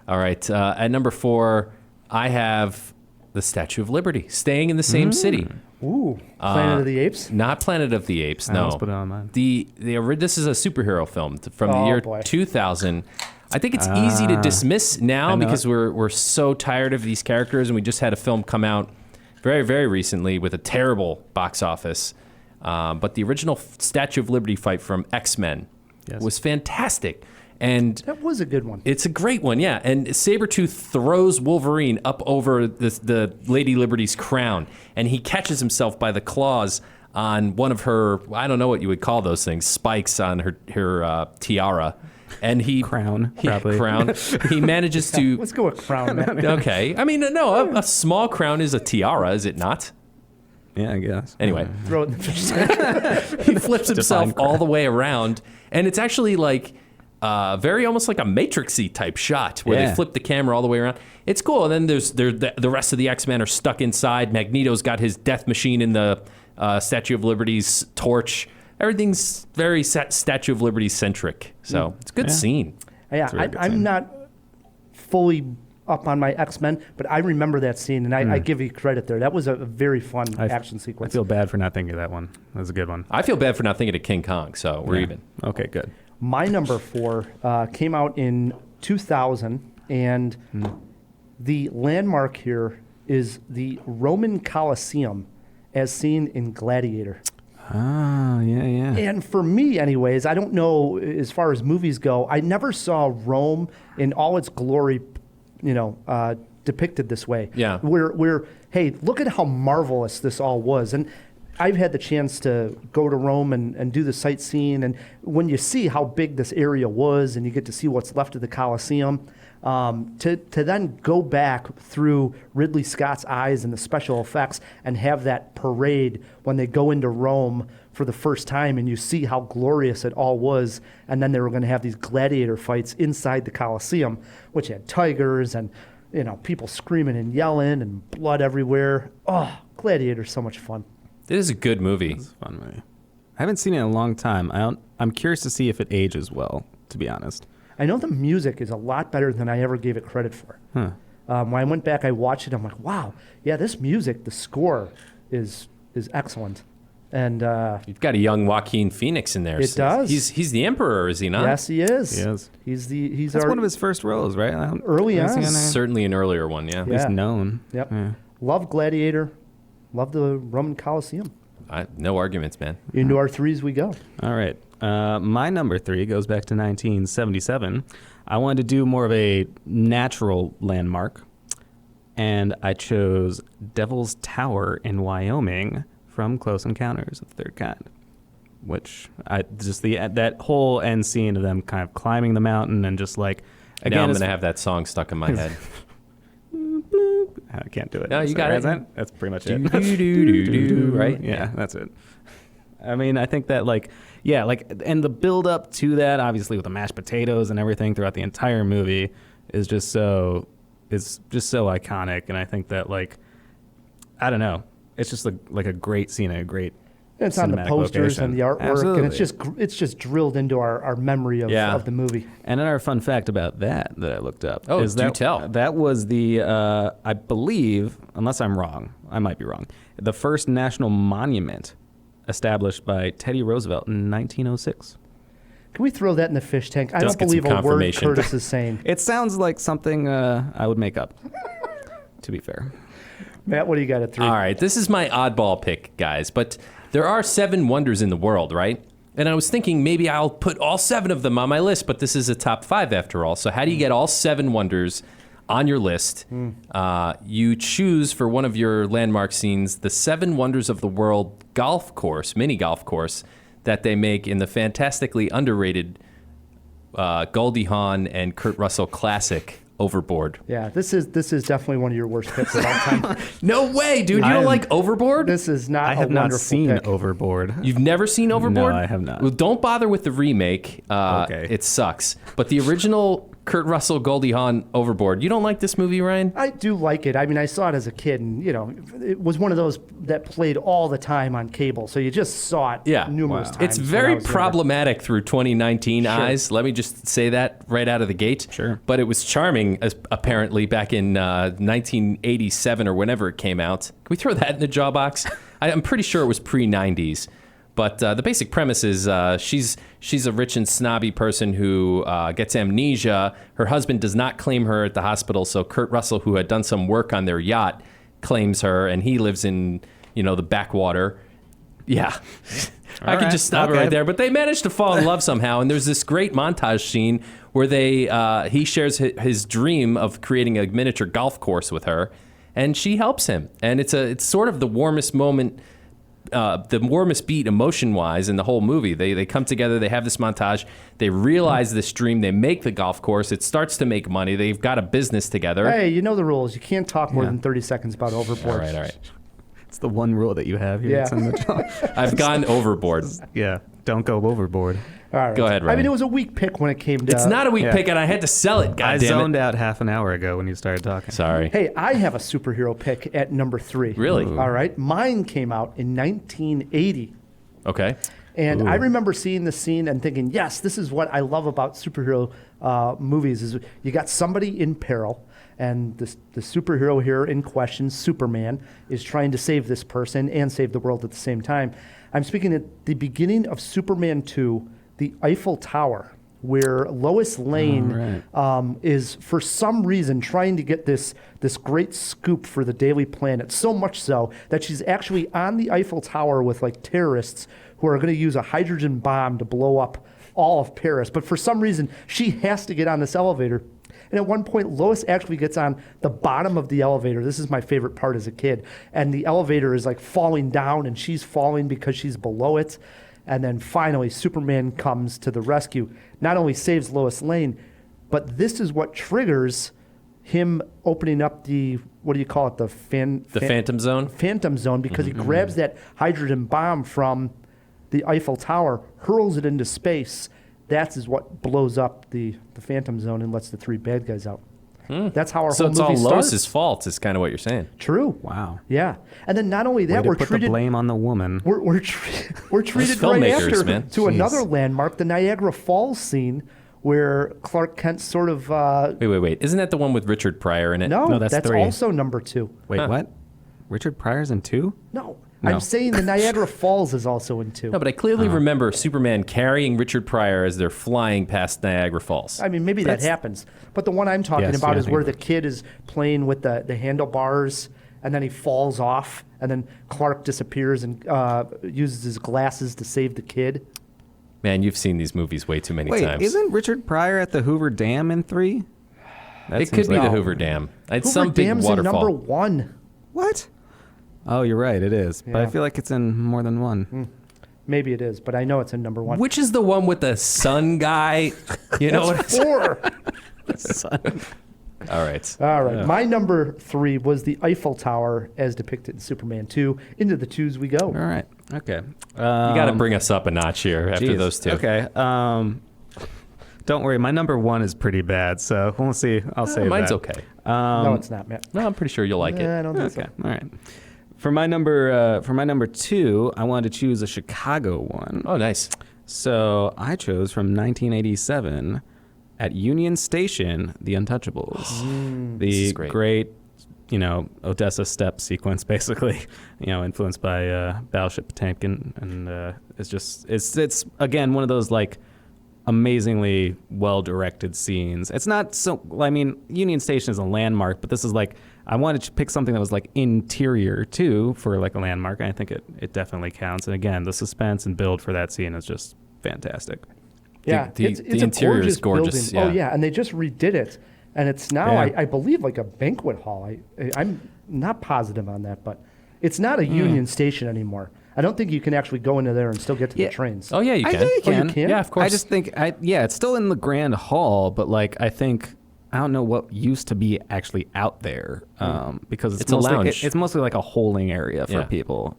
All right. At number 4, I have the Statue of Liberty, staying in the same city. Ooh, Planet of the Apes? Not Planet of the Apes, I no. almost put it on mine. This is a superhero film from the year 2000. I think it's easy to dismiss now because we're so tired of these characters, and we just had a film come out very, very recently with a terrible box office. But the original Statue of Liberty fight from X-Men was fantastic. And that was a good one. It's a great one, yeah. And Sabretooth throws Wolverine up over the Lady Liberty's crown, and he catches himself by the claws on one of her, I don't know what you would call those things, spikes on her tiara. And crown. He manages to... Let's go with crown, man. Okay. I mean, no, a small crown is a tiara, is it not? Yeah, I guess. Anyway. Throw it in the fish. He flips himself all the way around, and it's actually like... very almost like a Matrix-y type shot where they flip the camera all the way around. It's cool. And then there's the rest of the X-Men are stuck inside. Magneto's got his death machine in the Statue of Liberty's torch. Everything's very Statue of Liberty centric. So it's a good scene. Yeah, I'm not fully up on my X-Men, but I remember that scene, and I give you credit there. That was a very fun action sequence. I feel bad for not thinking of that one. That was a good one. I feel bad for not thinking of King Kong, so we're even. Okay, good. My number 4 came out in 2000, and the landmark here is the Roman Colosseum as seen in Gladiator. Ah, yeah. And for me, anyways, I don't know, as far as movies go, I never saw Rome in all its glory, depicted this way. Yeah. Where, hey, look at how marvelous this all was. And I've had the chance to go to Rome and do the sightseeing, and when you see how big this area was and you get to see what's left of the Colosseum, to then go back through Ridley Scott's eyes and the special effects and have that parade when they go into Rome for the first time and you see how glorious it all was, and then they were going to have these gladiator fights inside the Colosseum, which had tigers and people screaming and yelling and blood everywhere. Oh, Gladiator's so much fun. It is a good movie. It's a fun movie. I haven't seen it in a long time. I'm curious to see if it ages well, to be honest. I know the music is a lot better than I ever gave it credit for. When I went back, I watched it. I'm like, wow, yeah, this music, the score is excellent. And you've got a young Joaquin Phoenix in there. It does. He's the emperor, is he not? Yes, he is. He is. That's one of his first roles, right? Early on. Certainly an earlier one, yeah. At least known. Yep. Yeah. Love Gladiator. Love the Roman Colosseum. No arguments, man. Into our 3s we go. All right. My number 3 goes back to 1977. I wanted to do more of a natural landmark, and I chose Devil's Tower in Wyoming from Close Encounters of the Third Kind, which that whole end scene of them kind of climbing the mountain and just like, again, now I'm going to have that song stuck in my head. I can't do it. No, you got it. That's pretty much it. Right? Yeah, that's it. I mean, I think that and the build up to that, obviously with the mashed potatoes and everything throughout the entire movie, is just so iconic. And I think that I don't know, it's just like a great scene, a great. It's on the posters and the artwork, Absolutely. and it's just drilled into our memory of the movie. And another fun fact about that I looked up is do tell. That was the I believe, unless I'm wrong, I might be wrong, the first national monument established by Teddy Roosevelt in 1906. Can we throw that in the fish tank? I Just don't believe get some a word confirmation. Curtis is saying. It sounds like something I would make up, to be fair. Matt, what do you got at 3? All right, this is my oddball pick, guys, but there are 7 wonders in the world, right? And I was thinking maybe I'll put all 7 of them on my list, but this is a top 5 after all. So how do you get all 7 wonders on your list? You choose for one of your landmark scenes the 7 wonders of the world mini golf course that they make in the fantastically underrated Goldie Hawn and Kurt Russell classic Overboard. Yeah, this is definitely one of your worst picks of all time. No way, dude. You don't like Overboard? This is not. I have a not wonderful seen pick. Overboard. You've never seen Overboard? No, I have not. Well, don't bother with the remake. Okay. It sucks. But the original Kurt Russell, Goldie Hawn, Overboard. You don't like this movie, Ryan? I do like it. I mean, I saw it as a kid, and it was one of those that played all the time on cable. So you just saw it numerous times. It's when I very was younger. problematic through 2019 eyes. Let me just say that right out of the gate. Sure. But it was charming, apparently, back in 1987 or whenever it came out. Can we throw that in the jaw box? I'm pretty sure it was pre-90s. But the basic premise is she's a rich and snobby person who gets amnesia. Her husband does not claim her at the hospital, so Kurt Russell, who had done some work on their yacht, claims her, and he lives in the backwater. Yeah. I could just stop it right there. But they managed to fall in love somehow, and there's this great montage scene where he shares his dream of creating a miniature golf course with her, and she helps him. And it's sort of the warmest moment, the warmest beat emotion-wise in the whole movie. They come together, they have this montage, they realize this dream, they make the golf course, it starts to make money, they've got a business together. Hey, you know the rules. You can't talk more than 30 seconds about Overboard. All right. It's the one rule that you have here. Yeah. I've gone overboard. Yeah, don't go overboard. All right. Go ahead, Ryan. I mean, it was a weak pick when it came to... It's not a weak pick, and I had to sell it, I goddammit. zoned out half an hour ago when you started talking. Sorry. Hey, I have a superhero pick at number 3. Really? All right. Mine came out in 1980. Okay. And I remember seeing the scene and thinking, yes, this is what I love about superhero movies is you got somebody in peril, and the superhero here in question, Superman, is trying to save this person and save the world at the same time. I'm speaking at the beginning of Superman 2, the Eiffel Tower, where Lois Lane is, for some reason, trying to get this great scoop for the Daily Planet, so much so that she's actually on the Eiffel Tower with like terrorists who are going to use a hydrogen bomb to blow up all of Paris. But for some reason, she has to get on this elevator. And at one point, Lois actually gets on the bottom of the elevator. This is my favorite part as a kid. And the elevator is like falling down, and she's falling because she's below it. And then finally, Superman comes to the rescue. Not only saves Lois Lane, but this is what triggers him opening up the, what do you call it? The Phantom Zone? Phantom Zone, because he grabs that hydrogen bomb from the Eiffel Tower, hurls it into space. That is what blows up the Phantom Zone and lets the 3 bad guys out. That's how our So whole it's movie all starts. Lois's fault, is kind of what you're saying. True. Wow. Yeah. And then not only that, Way we're to put treated... the blame on the woman. We're treated right filmmakers, after man. to another landmark, the Niagara Falls scene, where Clark Kent sort of... Wait. Isn't that the one with Richard Pryor in it? No, that's that's 3. also number 2. Wait, what? Richard Pryor's in 2? No, No. I'm saying the Niagara Falls is also in 2. No, but I clearly remember Superman carrying Richard Pryor as they're flying past Niagara Falls. I mean, maybe that happens. But the one I'm talking Yes, about yeah, is I where think- the kid is playing with the handlebars, and then he falls off, and then Clark disappears and uses his glasses to save the kid. Man, you've seen these movies way too many Wait, times. isn't Richard Pryor at the Hoover Dam in 3? That It seems could be like- the Hoover Dam. It's Hoover some big Dam's in waterfall. number 1. What? Oh, you're right, it is. But I Yeah. feel like it's in more than one. Maybe it is, but I know it's in number 1. Which is the one with the sun guy? You know what? That's 4. All right. All right. My number 3 was the Eiffel Tower as depicted in Superman 2. Into the 2s we go. All right. Okay. You got to bring us up a notch here after Geez. those two. Okay. Don't worry, my number 1 is pretty bad, so we'll see. I'll say Mine's that. okay. No, it's not, Matt. No, I'm pretty sure you'll like I it. don't think Okay. so. All right. For my number 2, I wanted to choose a Chicago one. Oh, nice. So I chose from 1987 at Union Station, The Untouchables. This is The great. Odessa step sequence, basically, influenced by Battleship Potemkin, and it's again one of those like amazingly well-directed scenes. It's not so, I mean, Union Station is a landmark, but this is like, I wanted to pick something that was like interior too for like a landmark, and I think it definitely counts. And again, the suspense and build for that scene is just fantastic. Yeah, The it's a interior is gorgeous, building. Oh yeah. yeah, and they just redid it, and it's now Yeah. I believe like a banquet hall. I'm not positive on that, but it's not a Union Station anymore. I don't think you can actually go into there and still get to the trains. Oh, yeah, you I can. think you Oh, you can. can? Yeah, of course. I just think, it's still in the Grand Hall, but like I think I don't know what used to be actually out there because It's a lounge. It's mostly like a holding area for Yeah. people.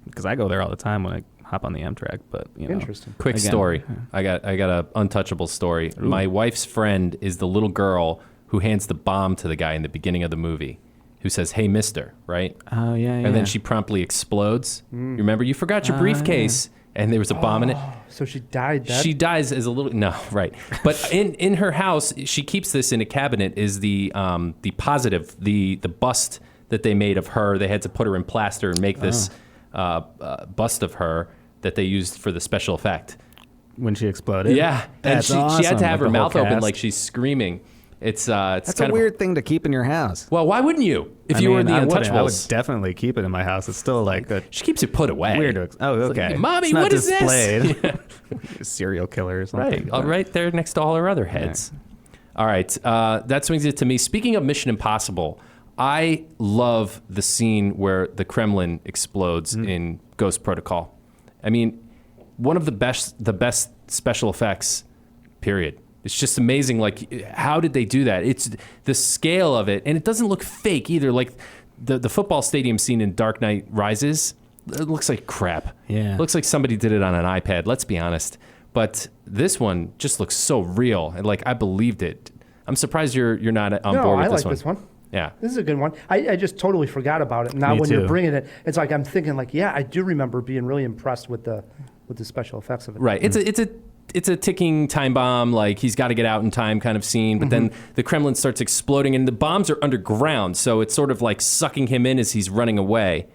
Because I go there all the time when I hop on the Amtrak. But Interesting. Quick Again. story. I got a untouchable story. My wife's friend is the little girl who hands the bomb to the guy in the beginning of the movie, who says, "Hey, mister," right? Oh yeah, And then she promptly explodes. You remember? You forgot your briefcase, and there was a bomb in it. So she died dead? She dies as a little right, but in her house, she keeps this in a cabinet. Is the positive the bust that they made of her? They had to put her in plaster and make this bust of her that they used for the special effect. when she exploded. Yeah, and That's she had awesome, to have like her the whole mouth open cast. like she's screaming. It's That's kind a weird thing to keep in your house. Well, why wouldn't you? If you were in the I would Untouchables, definitely keep it in my house. It's still like a she keeps it put away. weird. Okay. Mommy, it's not what is this? displayed. Serial killer or something. Right, right there next to all her other heads. All right, that swings it to me. Speaking of Mission Impossible, I love the scene where the Kremlin explodes in Ghost Protocol. I mean, one of the best special effects, period. It's just amazing. Like, how did they do that? It's the scale of it, and it doesn't look fake either. Like the football stadium scene in Dark Knight Rises, it looks like crap. Yeah. It looks like somebody did it on an iPad. Let's be honest. But this one just looks so real, and like I believed it. I'm surprised you're not on board with I this like one. this one. Yeah. This is a good one. I just totally forgot about it. Now Me when too. you're bringing it, it's like I'm thinking like, yeah, I do remember being really impressed with the special effects of it. Right. It's a ticking time bomb, like he's got to get out in time kind of scene. But then the Kremlin starts exploding, and the bombs are underground, so it's sort of like sucking him in as he's running away.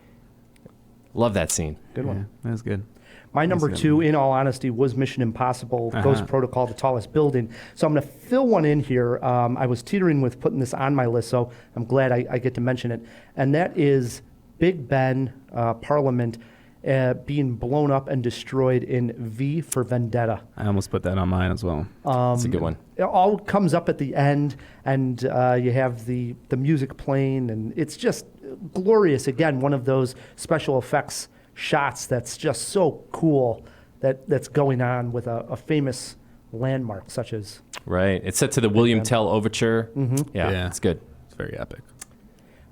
Love that scene. Good one. That was good. My number two, in all honesty, was Mission Impossible, Ghost Protocol, the tallest building. So I'm going to fill one in here. I was teetering with putting this on my list, so I'm glad I get to mention it. And that is Big Ben Parliament being blown up and destroyed in V for Vendetta. I almost put that on mine as well. It's a good one. It all comes up at the end, and you have the music playing, and it's just glorious. Again, one of those special effects shots that's just so cool that's going on with a famous landmark such as... Right. It's set to the William Tell Overture. Yeah, it's good. It's very epic.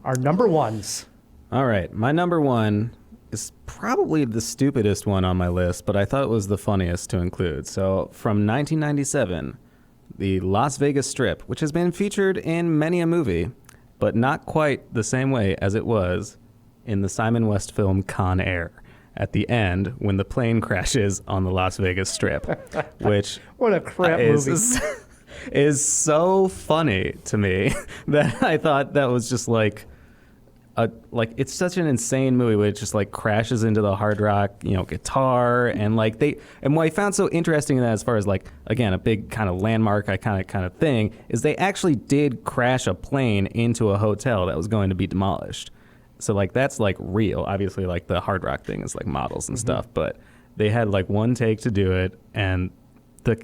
Our number ones. All right, my number one is probably the stupidest one on my list, but I thought it was the funniest to include. So from 1997, the Las Vegas Strip, which has been featured in many a movie, but not quite the same way as it was in the Simon West film Con Air at the end when the plane crashes on the Las Vegas Strip, which What a crap movie. is so funny to me that I thought that was just like it's such an insane movie where it just like crashes into the hard rock, guitar, and like and what I found so interesting in that, as far as like, again, a big kind of landmark iconic kind of thing, is they actually did crash a plane into a hotel that was going to be demolished. So like that's like real. Obviously, like the hard rock thing is like models and stuff, but they had like one take to do it, and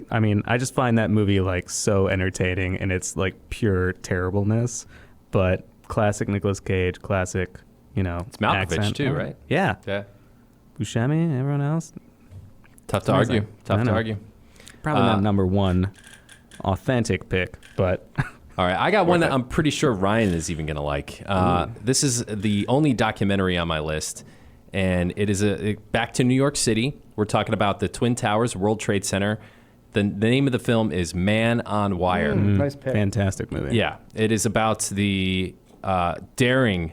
I just find that movie like so entertaining, and it's like pure terribleness, but classic Nicolas Cage, classic, It's Malkovich accent. too, right? Yeah. Yeah. Buscemi, everyone else. Tough to argue. Tough I to know. argue. Probably not number one authentic pick, but All right, I got one that I'm pretty sure Ryan is even going to like. This is the only documentary on my list, and it is back to New York City. We're talking about the Twin Towers, World Trade Center. The name of the film is Man on Wire. Nice pick. fantastic movie. Yeah, it is about the daring.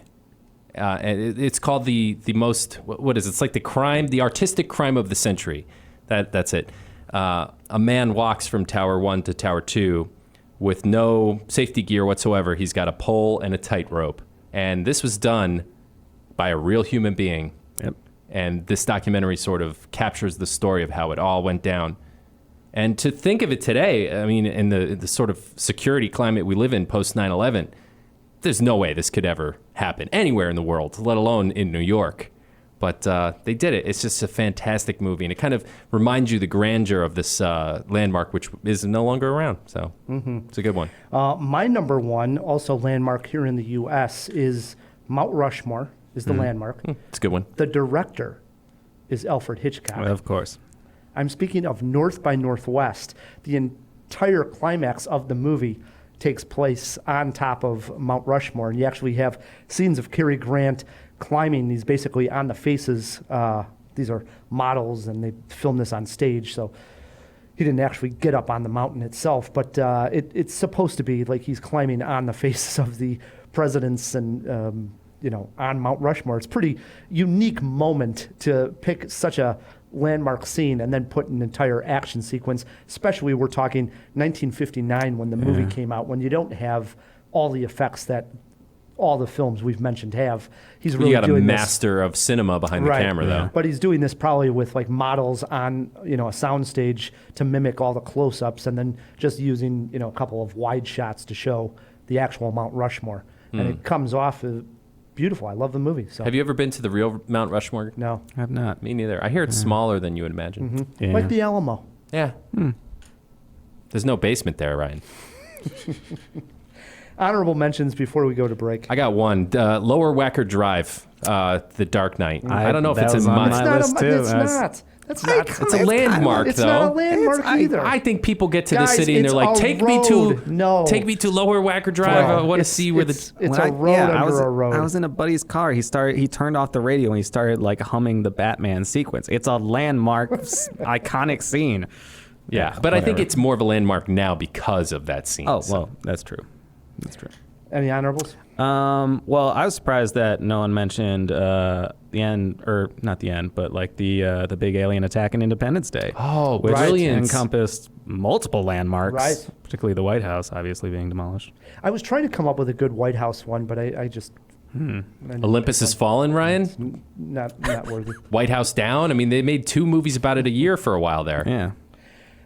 It's called the most. What is it? It's like the artistic crime of the century. That's it. A man walks from Tower 1 to Tower 2 with no safety gear whatsoever. He's got a pole and a tightrope, and this was done by a real human being. Yep. And this documentary sort of captures the story of how it all went down. And to think of it today, I mean, in the sort of security climate we live in post 9/11, there's no way this could ever happen anywhere in the world, let alone in New York. But they did it. It's just a fantastic movie, and it kind of reminds you the grandeur of this landmark, which is no longer around. So it's a good one. My number one, also landmark here in the U.S., is Mount Rushmore, is the landmark. It's a good one. The director is Alfred Hitchcock. Well, of course. I'm speaking of North by Northwest. The entire climax of the movie takes place on top of Mount Rushmore, and you actually have scenes of Cary Grant climbing these basically on the faces. These are models, and they filmed this on stage, so he didn't actually get up on the mountain itself, but it's supposed to be like he's climbing on the faces of the presidents and, on Mount Rushmore. It's a pretty unique moment to pick such a landmark scene and then put an entire action sequence, especially we're talking 1959 when the movie came out, when you don't have all the effects that all the films we've mentioned have. He's really you got a doing master of cinema behind the camera, though. But he's doing this probably with like models on, a soundstage to mimic all the close-ups, and then just using, a couple of wide shots to show the actual Mount Rushmore. And it comes off beautiful. I love the movie. So. Have you ever been to the real Mount Rushmore? No. I have not. Me neither. I hear it's smaller than you would imagine. Mm-hmm. Yeah. Like the Alamo. Yeah. There's no basement there, Ryan. Honorable mentions before we go to break. I got one. Lower Wacker Drive, The Dark Knight. I don't know if that it's a was on must. my list, too. It's not. That's not. It's a landmark, It's though. not a landmark either. I think people get to Guys, the city and they're it's like, a take me to road. take me to Lower Wacker Drive. I want to see where the It's a road under a road. I was in a buddy's car. He turned off the radio and he started like humming the Batman sequence. It's a landmark, iconic scene. yeah. But I think it's more of a landmark now because of that scene. Oh, so. well, that's true. That's true. Any honorables? Well, I was surprised that no one mentioned the end, or not the end, but like the big alien attack in Independence Day. Oh, which brilliant. encompassed multiple landmarks, Right. particularly the White House, obviously being demolished. I was trying to come up with a good White House one, but I just Olympus Has Fallen, Ryan. not worthy. White House Down. I mean, they made 2 movies about it a year for a while there. Yeah.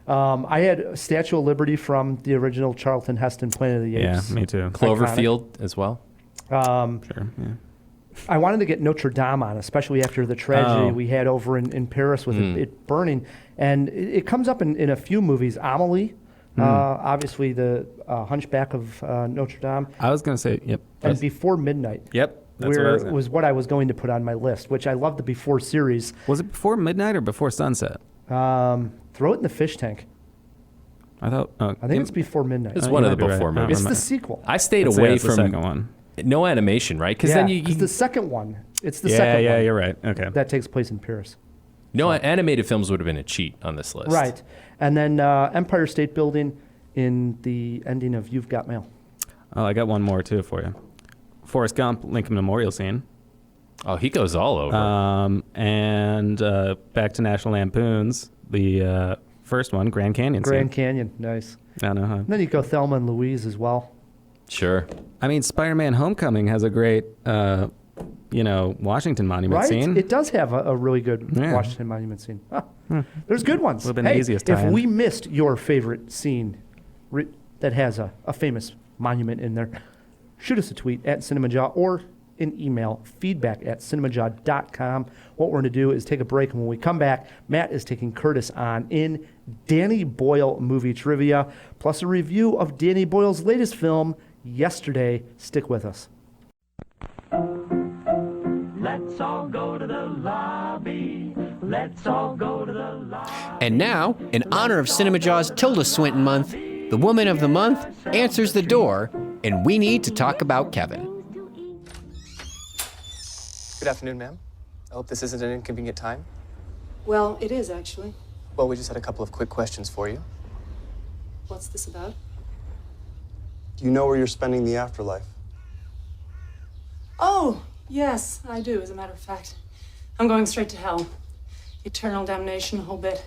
I had Statue of Liberty from the original Charlton Heston Planet of the Yeah, Apes. me too. Cloverfield as well. Sure. Yeah. I wanted to get Notre Dame on, especially after the tragedy Oh. we had over in Paris with it burning. And it comes up in a few movies. Amelie, obviously the Hunchback of Notre Dame, I was going to say, yep. and Before Midnight. Yep. That's what I was was what I was going to put on my list, which I love the Before series. Was it before midnight or before sunset? Throw it in the fish tank. I thought. I think it's Before Midnight. It's one of the might be before right. movies. It's the sequel. I stayed I'd say away it's the from second one. no animation, right? Because then you it's the second one. It's the Yeah, second yeah, one. you're right. Okay. That takes place in Paris. no animated films would have been a cheat on this list. Right. And then Empire State Building in the ending of You've Got Mail. Oh, I got one more too for you. Forrest Gump, Lincoln Memorial Scene. Oh, he goes all over. And back to National Lampoon's, the first one, Grand Canyon Grand scene. Canyon, nice. I don't know how. And then you go Thelma and Louise as well. Sure. I mean, Spider-Man Homecoming has a great, Washington Monument Right? scene. It does have a really good Yeah. Washington Monument scene. Huh. There's good ones. Would've been the easiest if tie-in. we missed your favorite scene that has a famous monument in there, shoot us a tweet at Cinemajaw or an email, feedback@cinemajaw.com. What we're going to do is take a break, and when we come back, Matt is taking Curtis on in Danny Boyle movie trivia, plus a review of Danny Boyle's latest film, Yesterday. Stick with us. Let's all go to the lobby. Let's all go to the lobby. And now, in honor of Cinemajaw's Tilda Swinton month, the woman of the month answers the door, and we need to talk about Kevin. Good afternoon, ma'am. I hope this isn't an inconvenient time. Well, it is, actually. Well, we just had a couple of quick questions for you. What's this about? Do you know where you're spending the afterlife? Oh, yes, I do, as a matter of fact. I'm going straight to hell. Eternal damnation, a whole bit.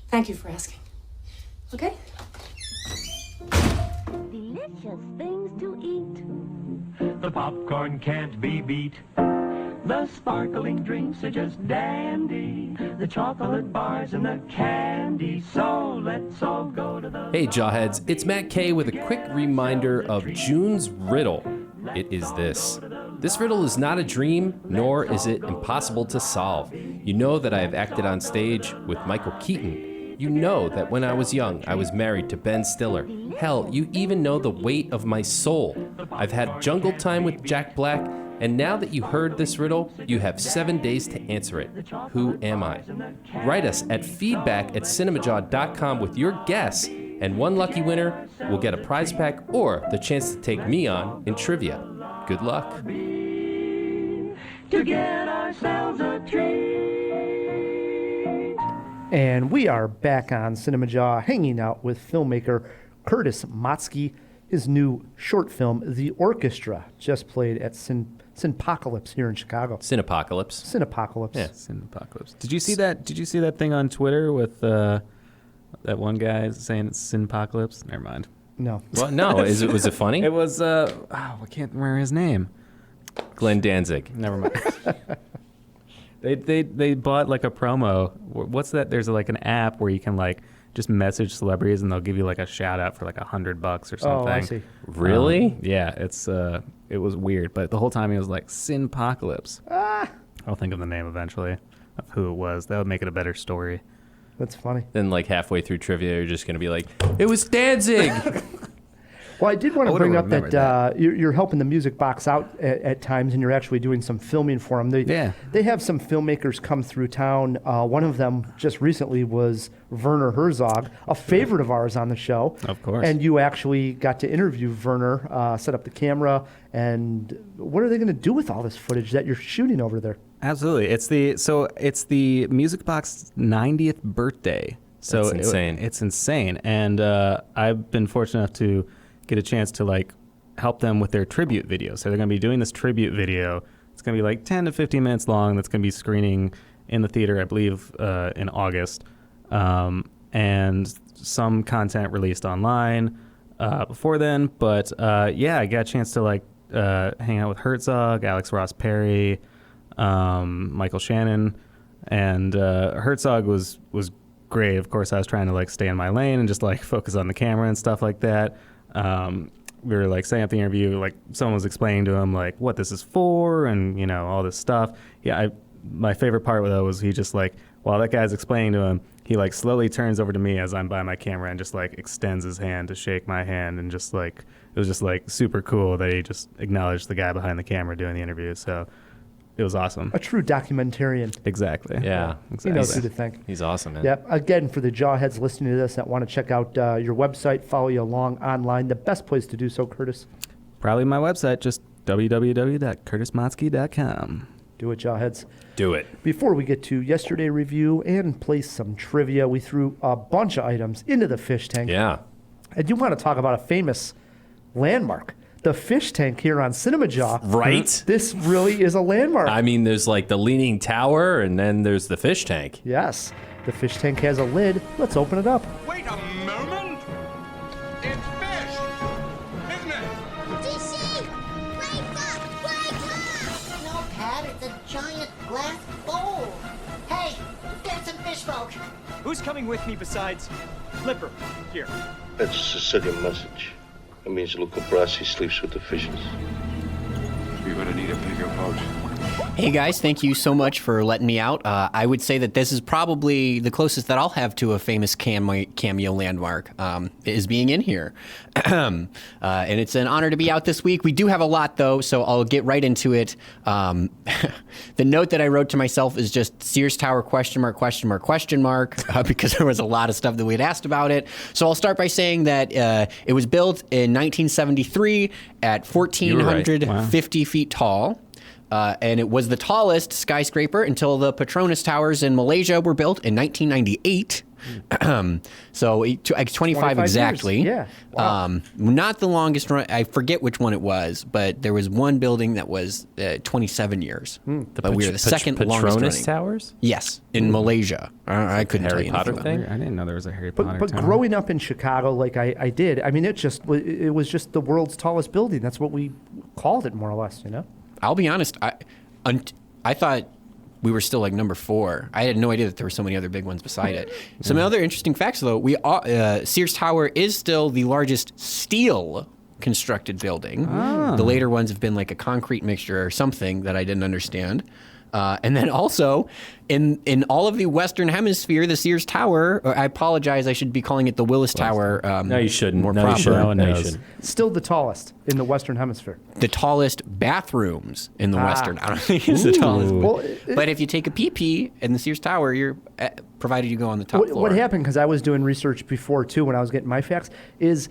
Thank you for asking. Okay? Delicious things to eat. The popcorn can't be beat. The sparkling drinks are just dandy. The chocolate bars and the candy. So let's all go to the... Hey, Jawheads, it's Matt K with a quick reminder of June's riddle. It is this. This riddle is not a dream, nor is it impossible to solve. You know that I have acted on stage with Michael Keaton. You know that when I was young, I was married to Ben Stiller. Hell, you even know the weight of my soul. I've had jungle time with Jack Black, and now that you heard this riddle, you have 7 days to answer it. Who am I? Write us at feedback@cinemajaw.com with your guess, And one lucky winner will get a prize pack or the chance to take me on in trivia. Good luck. To get ourselves a treat. And we are back on Cinemajaw, hanging out with filmmaker Curtis Matzke. His new short film, The Orchestra, just played at Cinepocalypse here in Chicago. Cinepocalypse. Yeah. Cinepocalypse. Did you see that? Did you see that thing on Twitter with that one guy saying it's Cinepocalypse? Never mind. No. Well, no. Was it funny? It was. I can't remember his name. Glenn Danzig. Never mind. They bought like a promo. What's that? There's like an app where you can like just message celebrities and they'll give you like a shout out for like $100 or something. Oh, I see. Really? Yeah, it was weird, but the whole time he was like Cinepocalypse. I'll think of the name eventually of who it was. That would make it a better story. That's funny. Then like halfway through trivia, you're just gonna be like, "It was Danzig." Well, I did want to bring up remembered that you're helping the Music Box out at times, and you're actually doing some filming for them. They have some filmmakers come through town. One of them just recently was Werner Herzog, a favorite of ours on the show. Of course. And you actually got to interview Werner, set up the camera, and what are they going to do with all this footage that you're shooting over there? Absolutely. It's the Music Box 90th birthday. So That's insane. It's insane. And I've been fortunate enough to get a chance to like help them with their tribute video. So they're going to be doing this tribute video. It's going to be like 10 to 15 minutes long. That's going to be screening in the theater, I believe, in August. And some content released online before then. But yeah, I got a chance to like hang out with Herzog, Alex Ross Perry, Michael Shannon, and Herzog was great. Of course, I was trying to like stay in my lane and just like focus on the camera and stuff like that. We were like setting up the interview, like someone was explaining to him like what this is for and you know all this stuff. Yeah, my favorite part though was he just like while that guy's explaining to him, he like slowly turns over to me as I'm by my camera and just like extends his hand to shake my hand and just like it was just like super cool that he just acknowledged the guy behind the camera doing the interview. So it was awesome. A true documentarian. Exactly. Yeah, exactly. He knows who to thank. He's awesome, man. Yep. Again, for the Jawheads listening to this that want to check out your website, follow you along online, the best place to do so, Curtis? Probably my website, just www.curtismatzke.com. Do it, Jawheads. Do it. Before we get to yesterday review and play some trivia, we threw a bunch of items into the fish tank. Yeah. I do want to talk about a famous landmark. The fish tank here on Cinemajaw. Right? This really is a landmark. I mean, there's like the Leaning Tower, and then there's the fish tank. Yes. The fish tank has a lid. Let's open it up. Wait a moment! It's fish! Isn't it? DC! Wake up! Wake up! No, Pat, it's a giant glass bowl. Hey, there's some fish folk. Who's coming with me besides Flipper? Here. That's a Sicilian message. That means Luca Brasi sleeps with the fishes. You're gonna need a bigger boat. Hey guys, thank you so much for letting me out. I would say that this is probably the closest that I'll have to a famous cameo landmark, is being in here. And it's an honor to be out this week. We do have a lot though, so I'll get right into it. The note that I wrote to myself is just Sears Tower ? Because there was a lot of stuff that we had asked about it. So I'll start by saying that it was built in 1973 at 1,450 feet tall. And it was the tallest skyscraper until the Petronas Towers in Malaysia were built in 1998. So 25 exactly. Years. Yeah. Wow. Not the longest run. I forget which one it was, but there was one building that was 27 years. But we were the second longest running. Petronas Towers? Yes, in Malaysia. I couldn't tell Harry you Potter anything thing? I didn't know there was a Harry Potter But tower. growing up in Chicago like I did, I mean, it was just the world's tallest building. That's what we called it, more or less, you know? I'll be honest. I thought we were still like number 4. I had no idea that there were so many other big ones beside it. Some other interesting facts, though. Sears Tower is still the largest steel constructed building. The later ones have been like a concrete mixture or something that I didn't understand. And then also, in all of the Western Hemisphere, the Sears Tower, or I apologize, I should be calling it the Willis Tower. No, you shouldn't. More No, you proper. shouldn't. No one No, you knows. shouldn't. Still the tallest in the Western Hemisphere. The tallest bathrooms in the Western. I don't think it's the tallest. Well, But if you take a pee-pee in the Sears Tower, you're provided you go on the top floor. What happened, because I was doing research before too when I was getting my facts, is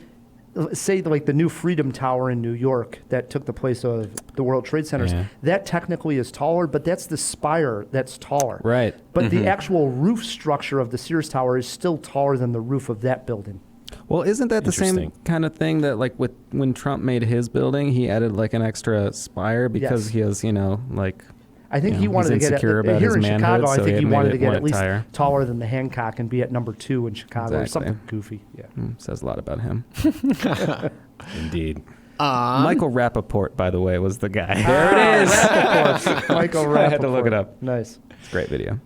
say like the new Freedom Tower in New York that took the place of the World Trade Centers, that technically is taller, but that's the spire that's taller. Right. But the actual roof structure of the Sears Tower is still taller than the roof of that building. Well, isn't that the same kind of thing that like with when Trump made his building, he added like an extra spire because Yes. he has, like I think he wanted to he's get insecure it about here his in manhood, Chicago. I so think he made wanted it to get white at least tire. taller than the Hancock and be at number 2 in Chicago or something goofy. Yeah. Says a lot about him. Indeed. Michael Rappaport, by the way, was the guy. There it is. Michael Rappaport. I had to look it up. Nice. It's a great video.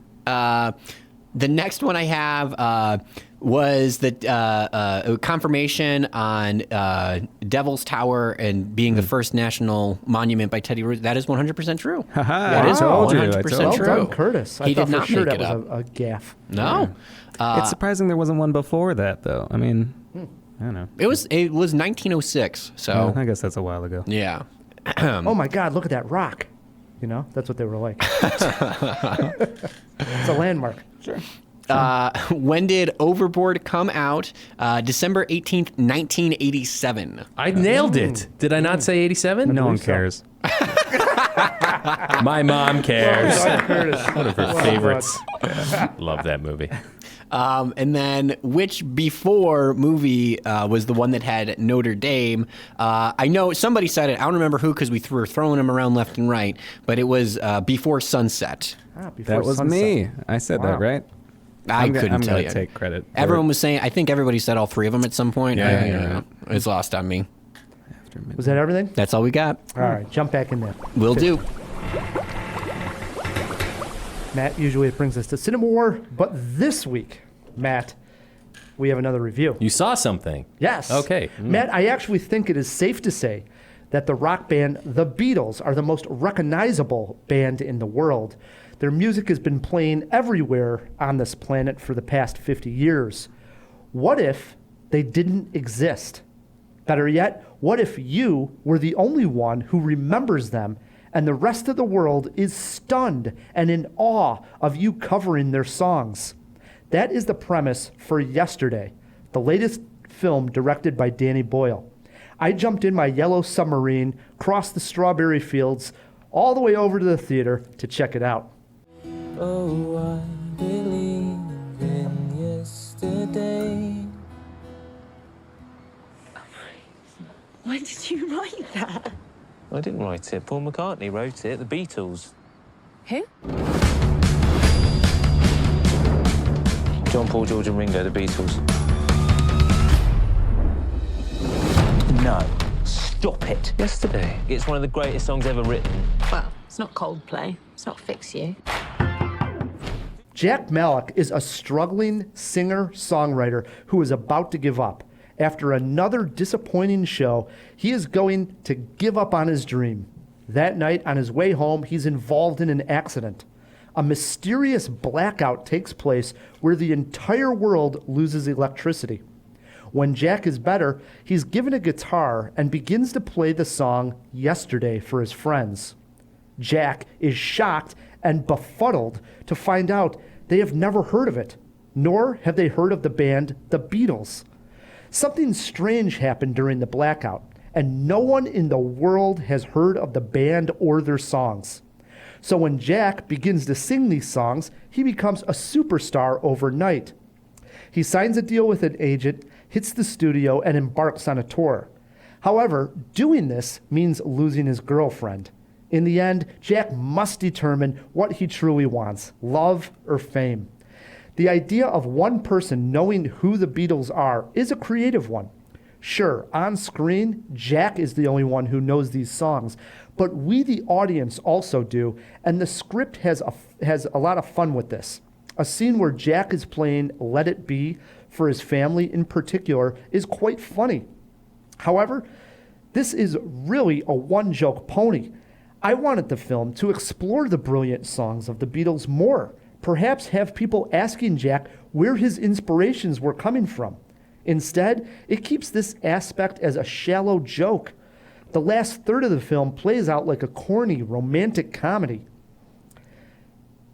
The next one I have was the confirmation on Devil's Tower and being the first national monument by Teddy Roosevelt. That is 100% true. That is 100% true. Well done, Curtis. He I thought did not for sure make that it was up. a gaffe. No. It's surprising there wasn't one before that, though. I mean, I don't know. It was 1906. So I guess that's a while ago. yeah. Oh my God, look at that rock. That's what they were like. It's a landmark. Sure. When did Overboard come out? December 18th, 1987. I nailed it. Did I not say 87? No one so. cares. My mom cares. Well done, Curtis. One of her Well favorites. Love that movie. And then which before movie was the one that had Notre Dame? I know somebody said it. I don't remember who because we were throwing them around left and right. But it was Before Sunset. Before That was sunset. me. I said that, right? I couldn't I'm tell gonna you. take credit. for Everyone it. was saying. I think everybody said all three of them at some point. Yeah. It's lost on me. Was that everything? That's all we got. All right, jump back in there. Will do. Matt, usually it brings us to Cinema War, but this week, Matt, we have another review. You saw something. Yes. Okay. Matt, I actually think it is safe to say that the rock band The Beatles are the most recognizable band in the world. Their music has been playing everywhere on this planet for the past 50 years. What if they didn't exist? Better yet, what if you were the only one who remembers them and the rest of the world is stunned and in awe of you covering their songs? That is the premise for Yesterday, the latest film directed by Danny Boyle. I jumped in my yellow submarine, crossed the strawberry fields, all the way over to the theater to check it out. Oh, I believe in yesterday. When did you write that? I didn't write it. Paul McCartney wrote it. The Beatles. Who? John, Paul, George and Ringo, the Beatles. No. Stop it. Yesterday. It's one of the greatest songs ever written. Well, it's not Coldplay. It's not Fix You. Jack Malik is a struggling singer-songwriter who is about to give up. After another disappointing show, he is going to give up on his dream. That night, on his way home, he's involved in an accident. A mysterious blackout takes place where the entire world loses electricity. When Jack is better, he's given a guitar and begins to play the song Yesterday for his friends. Jack is shocked and befuddled to find out they have never heard of it, nor have they heard of the band The Beatles. Something strange happened during the blackout, and no one in the world has heard of the band or their songs. So when Jack begins to sing these songs, he becomes a superstar overnight. He signs a deal with an agent, hits the studio, and embarks on a tour. However, doing this means losing his girlfriend. In the end, Jack must determine what he truly wants, love or fame. The idea of one person knowing who the Beatles are is a creative one. Sure, on screen, Jack is the only one who knows these songs, but we, the audience, also do, and the script has a lot of fun with this. A scene where Jack is playing Let It Be for his family in particular is quite funny. However, this is really a one-joke pony. I wanted the film to explore the brilliant songs of the Beatles more, perhaps have people asking Jack where his inspirations were coming from. Instead, it keeps this aspect as a shallow joke. The last third of the film plays out like a corny, romantic comedy.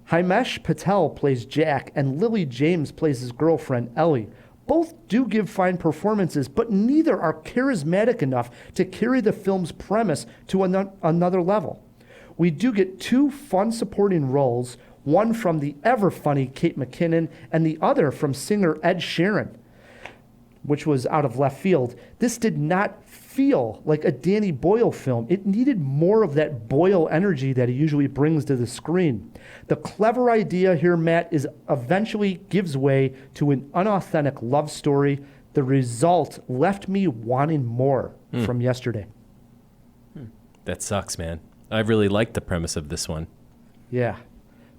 Himesh Patel plays Jack, and Lily James plays his girlfriend, Ellie. Both do give fine performances, but neither are charismatic enough to carry the film's premise to another level. We do get 2 fun supporting roles, one from the ever-funny Kate McKinnon and the other from singer Ed Sheeran, which was out of left field. This did not feel like a Danny Boyle film. It needed more of that Boyle energy that he usually brings to the screen. The clever idea here, Matt, is eventually gives way to an unauthentic love story. The result left me wanting more from yesterday. That sucks, man. I really liked the premise of this one. Yeah.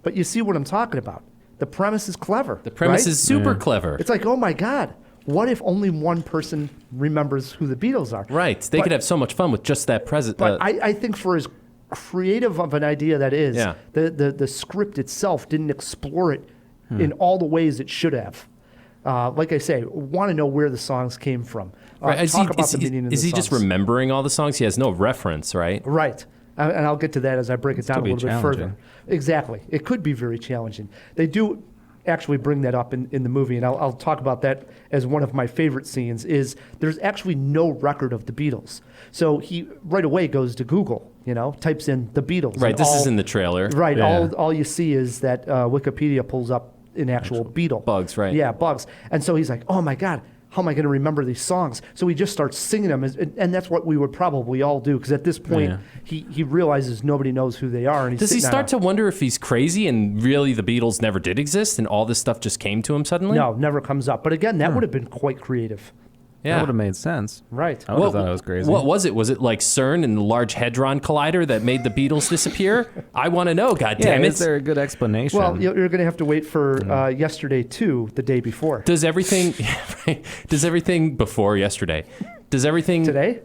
But you see what I'm talking about. The premise is clever. The premise right? is super clever. It's like, oh my God, what if only one person remembers who the Beatles are? Right. They could have so much fun with just that present. But I think for as creative of an idea that is, Yeah. the script itself didn't explore it in all the ways it should have. Like I say, want to know where the songs came from. Right. Talk about the meaning of the Is he just songs. remembering all the songs? He has no reference, right? Right. And I'll get to that as I break it down a could be little bit further. Exactly. It could be very challenging. They do actually bring that up in the movie, and I'll talk about that as one of my favorite scenes, is there's actually no record of the Beatles. So he right away goes to Google, types in the Beatles. Right, and this is in the trailer. Right, Yeah. all you see is that Wikipedia pulls up an actual Beatle. Bugs, right. Yeah, Bugs. And so he's like, oh my God, how am I going to remember these songs? So he just starts singing them, and that's what we would probably all do, because at this point, he realizes nobody knows who they are. And Does he start to wonder if he's crazy and really the Beatles never did exist and all this stuff just came to him suddenly? No, never comes up. But again, that would have been quite creative. Yeah. That would have made sense. Right. I would have thought it was crazy. What was it? Was it like CERN and the Large Hadron Collider that made the Beatles disappear? I want to know, goddammit. Is there a good explanation? Well, you're going to have to wait for yesterday, too, the day before. Does everything... Does everything before yesterday? Does everything... Today?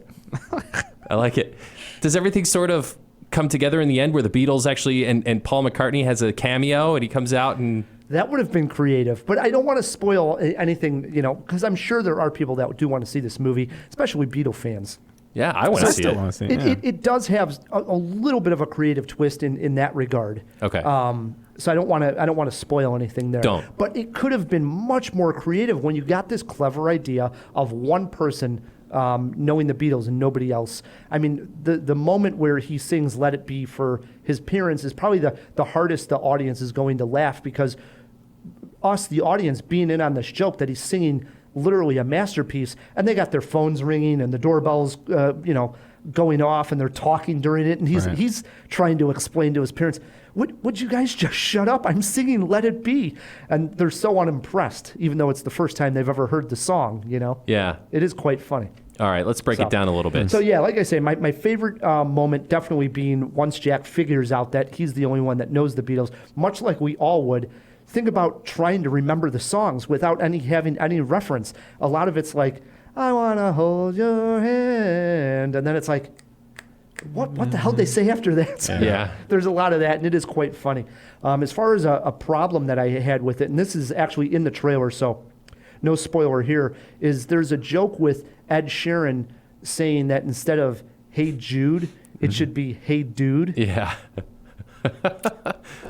I like it. Does everything sort of come together in the end where the Beatles actually... And Paul McCartney has a cameo and he comes out and... That would have been creative, but I don't want to spoil anything, because I'm sure there are people that do want to see this movie, especially Beatle fans. Yeah, I want to see it. It does have a little bit of a creative twist in that regard. Okay. So I don't want to spoil anything there. Don't. But it could have been much more creative when you got this clever idea of one person knowing the Beatles and nobody else. I mean, the moment where he sings "Let It Be" for his parents is probably the hardest the audience is going to laugh, because us, the audience, being in on this joke that he's singing literally a masterpiece, and they got their phones ringing and the doorbells, going off, and they're talking during it, and he's trying to explain to his parents, would you guys just shut up? I'm singing "Let It Be," and they're so unimpressed, even though it's the first time they've ever heard the song. Yeah. It is quite funny. All right, let's break it down a little bit. So yeah, like I say, my favorite moment definitely being once Jack figures out that he's the only one that knows the Beatles, much like we all would. Think about trying to remember the songs without having any reference. A lot of it's like, I want to hold your hand. And then it's like, what the hell did they say after that? Yeah. There's a lot of that, and it is quite funny. As far as a problem that I had with it, and this is actually in the trailer, so no spoiler here, is there's a joke with Ed Sheeran saying that instead of "Hey Jude," it should be "Hey Dude." Yeah.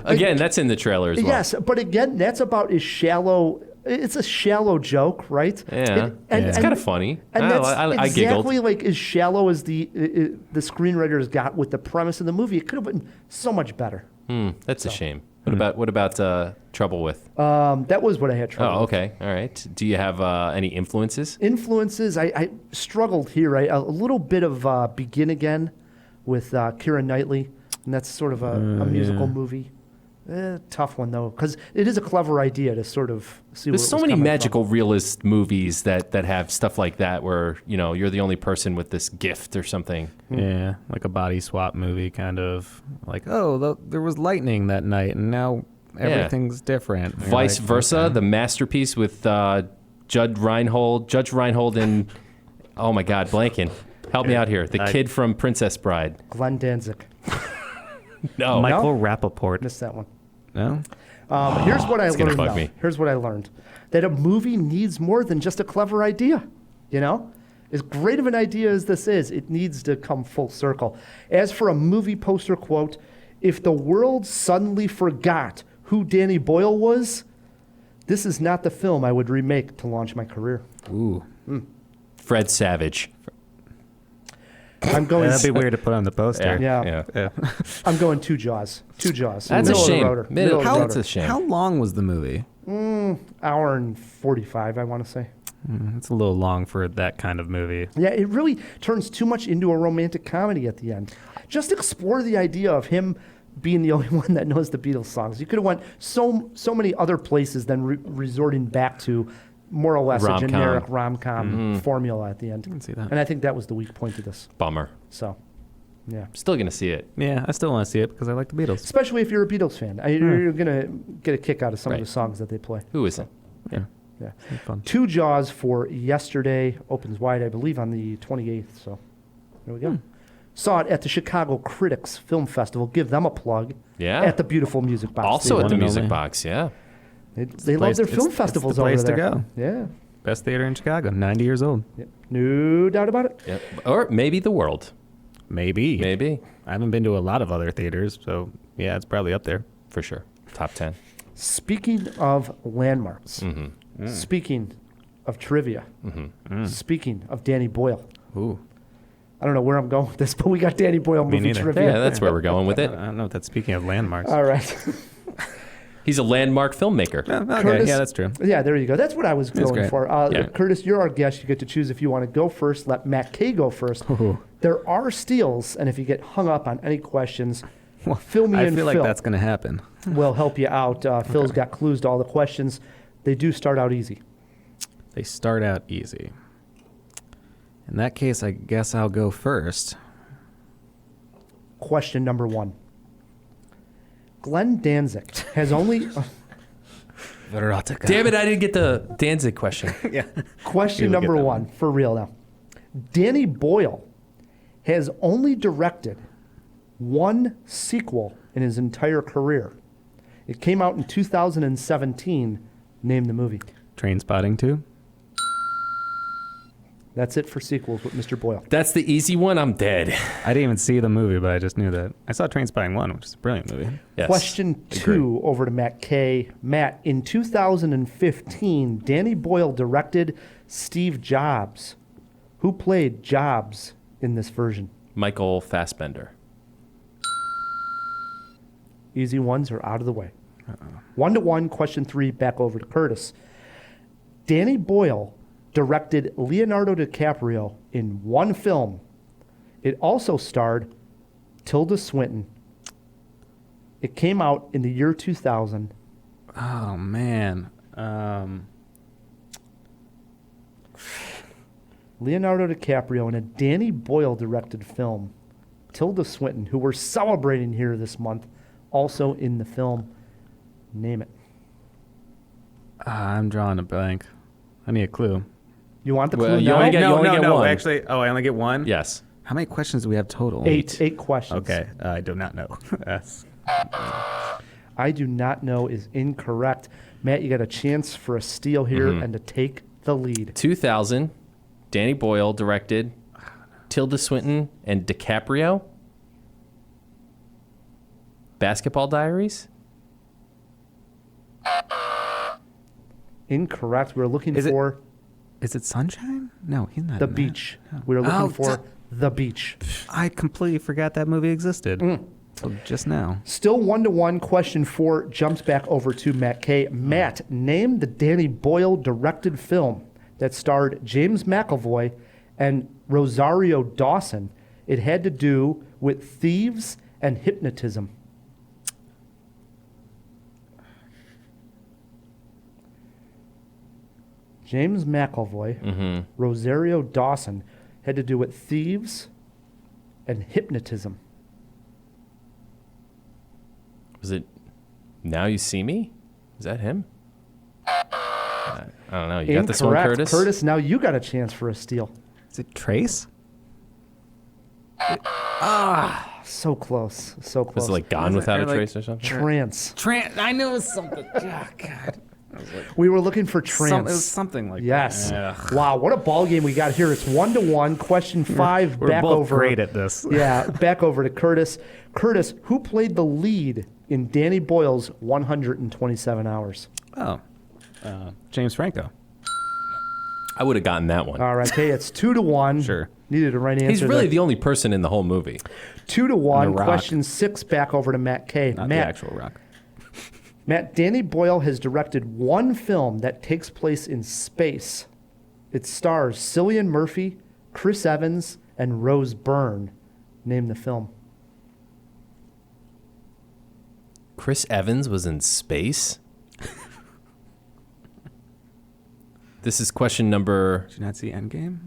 Again, that's in the trailer as well. Yes, but again, that's about as shallow. It's a shallow joke, right? Yeah, it's kind of funny. And that's I giggled. exactly like as shallow as the screenwriters got with the premise of the movie. It could have been so much better. That's a shame. What about Trouble With? That was what I had trouble Oh, with. okay. All right. Do you have any influences? Influences, I struggled here. A little bit of Begin Again with Keira Knightley, and that's sort of a musical movie. Tough one, though, because it is a clever idea to sort of see There's where it so was many coming magical realist movies that have stuff like that where, you're the only person with this gift or something. Yeah, like a body swap movie, kind of like, there was lightning that night, and now everything's different. And you're Vice like, versa, okay. the masterpiece with Judge Reinhold and, oh my God, blanking. Help me out here. The kid from Princess Bride. Glenn Danzig. No. Michael Rappaport. Missed that one. No? Here's what I It's gonna learned, bug though. me. Here's what I learned. That a movie needs more than just a clever idea, you know? As great of an idea as this is, it needs to come full circle. As for a movie poster quote, if the world suddenly forgot who Danny Boyle was, this is not the film I would remake to launch my career. Ooh. Fred Savage. I'm going. That'd be weird to put on the poster. Yeah. I'm going Two Jaws. Two Jaws. That's Middle a of the shame. roader. Middle of the That's roader. a shame. How long was the movie? Hour and 45, I want to say. It's a little long for that kind of movie. Yeah, it really turns too much into a romantic comedy at the end. Just explore the idea of him being the only one that knows the Beatles songs. You could have went so many other places than resorting back to more or less Rom-com. a generic rom-com formula at the end. I can see that. And I think that was the weak point of this. Bummer. So, yeah. Still going to see it. Yeah, I still want to see it because I like the Beatles. Especially if you're a Beatles fan. You're going to get a kick out of some of Right. the songs that they play. Who isn't? Yeah. It's fun. Two Jaws for yesterday. Opens wide, I believe, on the 28th. So there we go. Saw it at the Chicago Critics Film Festival. Give them a plug. Yeah. At the beautiful Music Box. Also at the one and Music only. Box, yeah. They love their film festivals it's the place over to there. go. Yeah. Best theater in Chicago. 90 years old. No doubt about it. Yep. Or maybe the world. Maybe. Maybe. I haven't been to a lot of other theaters, so yeah, it's probably up there. For sure. Top 10. Speaking of landmarks, speaking of trivia, speaking of Danny Boyle. Ooh. I don't know where I'm going with this, but we got Danny Boyle Me movie neither. trivia. Yeah, that's where we're going with it. I don't know if that's speaking of landmarks. All right. He's a landmark filmmaker. Okay, Curtis- yeah, that's true. Yeah, there you go. That's what I was going great. for. Yeah. Curtis, you're our guest. You get to choose if you want to go first. Let Matt K go first. Ooh. There are steals, and if you get hung up on any questions, fill me I in. feel like Phil that's going to happen. will help you out. Phil's got clues to all the questions. They do start out easy. They start out easy. In that case, I guess I'll go first. Question number 1. Glenn Danzig has only... Damn it, I didn't get the Danzig question. Yeah. Question You'll get number that 1, for real now. Danny Boyle has only directed one sequel in his entire career. It came out in 2017. Name the movie. Trainspotting 2. That's it for sequels with Mr. Boyle. That's the easy one. I'm dead. I didn't even see the movie, but I just knew that. I saw Trainspotting 1, which is a brilliant movie. Yes. Question 2 over to Matt K. Matt, in 2015, Danny Boyle directed Steve Jobs. Who played Jobs in this version? Michael Fassbender. Easy ones are out of the way. 1-1, question 3, back over to Curtis. Danny Boyle directed Leonardo DiCaprio in one film. It also starred Tilda Swinton. It came out in the year 2000. Oh, man. Leonardo DiCaprio in a Danny Boyle directed film. Tilda Swinton, who we're celebrating here this month, also in the film. Name it. I'm drawing a blank. I need a clue. You want the clue? Well, you now? only get- one. Actually, I only get one? Yes. How many questions do we have total? 8 questions. Okay, I do not know. That's I do not know is incorrect. Matt, you got a chance for a steal here and to take the lead. 2000. Danny Boyle directed Tilda Swinton and DiCaprio. Basketball Diaries? Incorrect. We're looking Is it Sunshine? No, he's not. The in that. Beach. We were looking for The Beach. I completely forgot that movie existed. Till just now. Still 1-1. Question 4 jumps back over to Matt K. Matt, name the Danny Boyle directed film that starred James McAvoy and Rosario Dawson. It had to do with thieves and hypnotism. James McAvoy, Rosario Dawson, had to do with thieves and hypnotism. Was it Now You See Me? Is that him? I don't know. You got this one, Incorrect. Curtis? Curtis, now you got a chance for a steal. Is it Trace? So close. So close. Was it like Gone Without a Trace or something? Trance. I knew it was something. Oh, God. We were looking for trance. It was something like yes. that. Yes. Wow, what a ball game we got here. It's 1-1. Question 5 We're back both over. great at this. Yeah, back over to Curtis. Curtis, who played the lead in Danny Boyle's 127 Hours? Oh, James Franco. I would have gotten that one. All right, okay, it's 2-1. Sure. Needed a right answer. He's really there. the only person in the whole movie. 2-1. Rock. Question 6 back over to Matt K. Not Matt, the actual Rock. Matt, Danny Boyle has directed one film that takes place in space. It stars Cillian Murphy, Chris Evans, and Rose Byrne. Name the film. Chris Evans was in space? This is question number... Did you not see Endgame?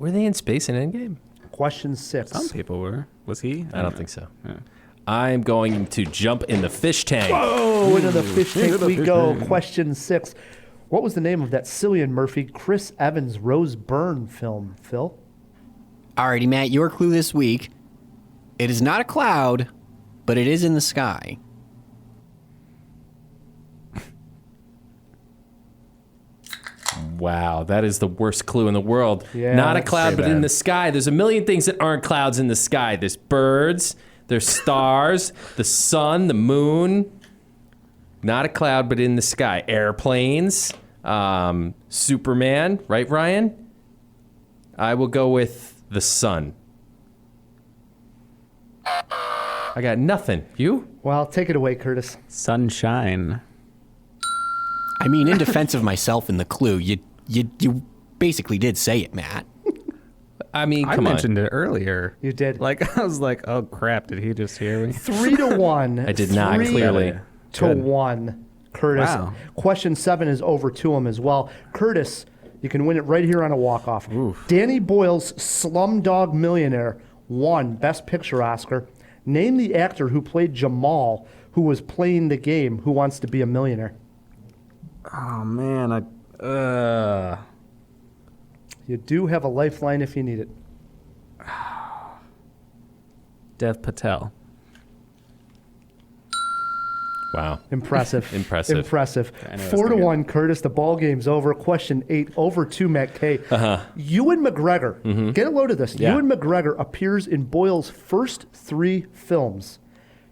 Were they in space in Endgame? Question 6. Some people were. Was he? I don't think so. Yeah. I'm going to jump in the fish tank. Whoa, into the fish tank Into the we fish go. tank. Question 6. What was the name of that Cillian Murphy, Chris Evans, Rose Byrne film, Phil? Alrighty, Matt, your clue this week. It is not a cloud, but it is in the sky. Wow, that is the worst clue in the world. Yeah, Not a that's cloud, pretty but in bad. the sky. There's a million things that aren't clouds in the sky. There's birds, there's stars, the sun, the moon. Not a cloud, but in the sky. Airplanes, Superman, right, Ryan? I will go with the sun. I got nothing. You? Well, take it away, Curtis. Sunshine. I mean, in defense of myself in the clue, you basically did say it, Matt. I mean, I come on. mentioned it earlier. You did. Like, I was like, oh, crap. Did he just hear me? 3-1. I did not, clearly. 3-1. Curtis. Wow. Question 7 is over to him as well. Curtis, you can win it right here on a walk-off. Danny Boyle's Slumdog Millionaire won Best Picture Oscar. Name the actor who played Jamal, who was playing the game Who Wants to Be a Millionaire. Oh, man. You do have a lifeline if you need it. Dev Patel. Wow. Impressive. Impressive. Impressive. I know it's 4-1, Curtis. The ball game's over. Question 8 over to Matt K. Ewan McGregor. Get a load of this. Yeah. Ewan McGregor appears in Boyle's first 3 films: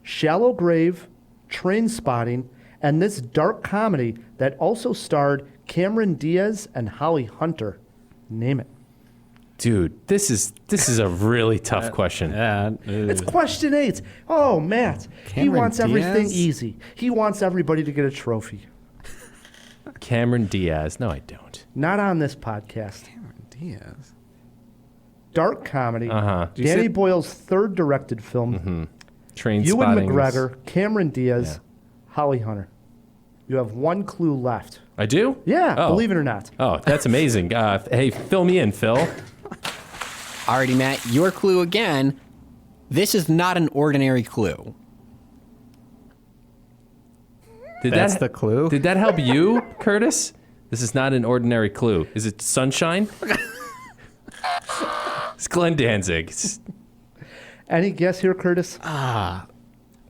Shallow Grave, Train Spotting, and this dark comedy that also starred Cameron Diaz and Holly Hunter. Name it. Dude, this is a really tough question. Yeah. It's question 8. Oh, Matt. He Cameron wants everything Diaz? easy. He wants everybody to get a trophy. Cameron Diaz. No, I don't. Not on this podcast. Cameron Diaz. Dark comedy. Uh-huh. Did you Danny say- Boyle's third directed film. Train Ewan Spotting. McGregor, Cameron Diaz, Holly Hunter. You have one clue left. I do? Yeah, Oh. believe it or not. Oh, that's amazing. Hey, fill me in, Phil. Alrighty, Matt, your clue again. This is not an ordinary clue. That's the clue? Did that help you, Curtis? This is not an ordinary clue. Is it sunshine? It's Glenn Danzig. Any guess here, Curtis?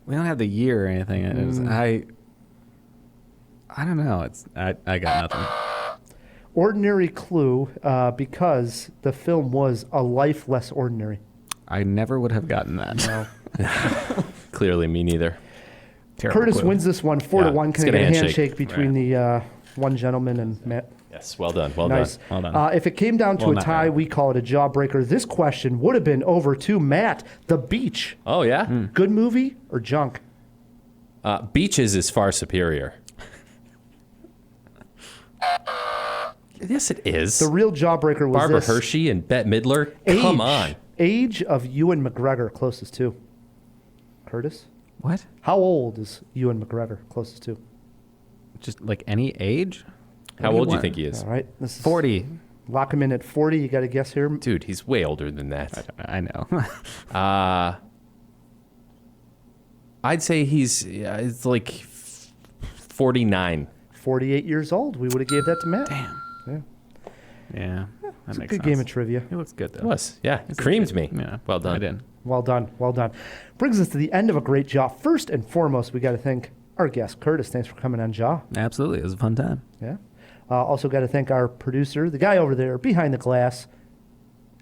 We don't have the year or anything. I don't know. I got nothing. Ordinary clue because the film was A Life Less Ordinary. I never would have gotten that. No. Clearly, me neither. Terrible Curtis clue. wins this one 4-1. let's Can I get get a a handshake. handshake between the one gentleman and Matt? Yes, well done. Well Nice. done. Well done. If it came down to Well, a not tie, really. we call it a jawbreaker. This question would have been over to Matt. The Beach. Oh, yeah? Good movie or junk? Beaches is far superior. Yes, it is. The real jawbreaker was Barbara this. Hershey and Bette Midler. Age. Come on. Age of Ewan McGregor closest to. Curtis? What? How old is Ewan McGregor closest to? Just like any age? How old do you think he is? All right. This is 40. Lock him in at 40. You got to guess here. Dude, he's way older than that. I know. I'd say it's like 49. 48 years old. We would have gave that to Matt. Damn. Yeah. Yeah. That makes Good sense. game of trivia. It looks good, though. It was. Yeah. It creamed me. Yeah. Well done. I did. Well done. Well done. Brings us to the end of a great Jaw. First and foremost, we got to thank our guest, Curtis. Thanks for coming on Jaw. Absolutely. It was a fun time. Yeah. Also got to thank our producer, the guy over there behind the glass,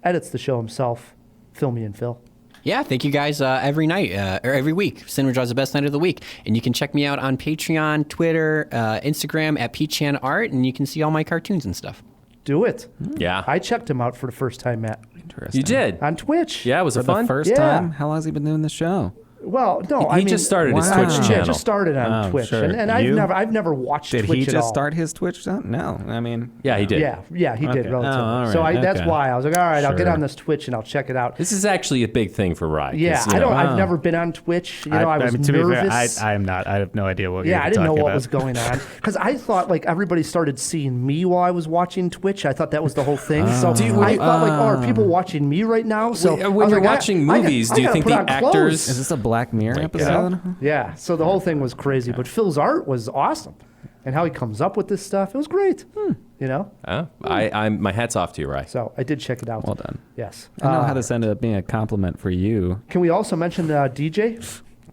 edits the show himself, Filmy and Phil. Yeah, thank you guys every night or every week. Cinemajaw is the best night of the week. And you can check me out on Patreon, Twitter, Instagram at PChanArt, and you can see all my cartoons and stuff. Do it. Yeah. I checked him out for the first time, Matt. Interesting. You did? On Twitch. Yeah, was it For fun? the first Yeah. time? How long has he been doing the show? Well, no, He just started his Twitch Yeah, channel. just started on Oh, Twitch, sure. and You? I've never watched Did Twitch he at just all. start his Twitch channel? No. I mean, Yeah, he did. Yeah, he did Okay. relatively. Oh, all So right, that's okay. why I was like, all right, I'll get Sure. on this Twitch and I'll check it out. This is actually a big thing for Rye. 'cause, Yeah, you know, I've Oh. never been on Twitch. You know, I was mean, to be nervous. fair, I am not. I have no idea what. Yeah, you're I didn't know talking what about. was going on because I thought like everybody started seeing me while I was watching Twitch. I thought that was the whole thing. So I thought like, oh, are people watching me right now? So I when was you're like, watching I movies, I do you gotta think put the on actors? clothes. Is this a Black Mirror Like, episode? Yeah. So the whole thing was crazy, but Phil's art was awesome, and how he comes up with this stuff, it was great. You know. I'm my hat's off to you, Rye. So I did check it out. Well done. Yes. I know how this ended up being a compliment for you. Can we also mention DJ?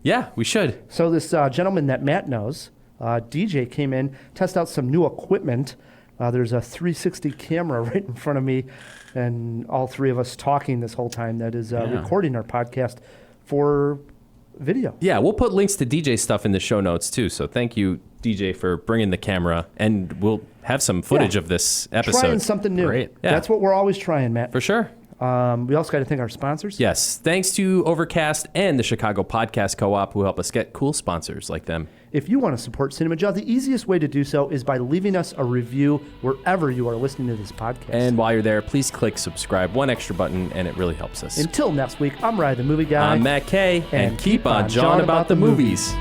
Yeah, we should. So this gentleman that Matt knows, DJ, came in, test out some new equipment. There's a 360 camera right in front of me, and all three of us talking this whole time that is recording our podcast for video. Yeah, we'll put links to DJ stuff in the show notes too. So thank you, DJ, for bringing the camera, and we'll have some footage of this episode. Trying something new. Great. Yeah. That's what we're always trying, Matt. For sure. We also got to thank our sponsors. Yes. Thanks to Overcast and the Chicago Podcast Co-op who help us get cool sponsors like them. If you want to support Cinemajaw, the easiest way to do so is by leaving us a review wherever you are listening to this podcast. And while you're there, please click subscribe, one extra button, and it really helps us. Until next week, I'm Ryan the Movie Guy. I'm Matt K, and keep on jawing about the movies.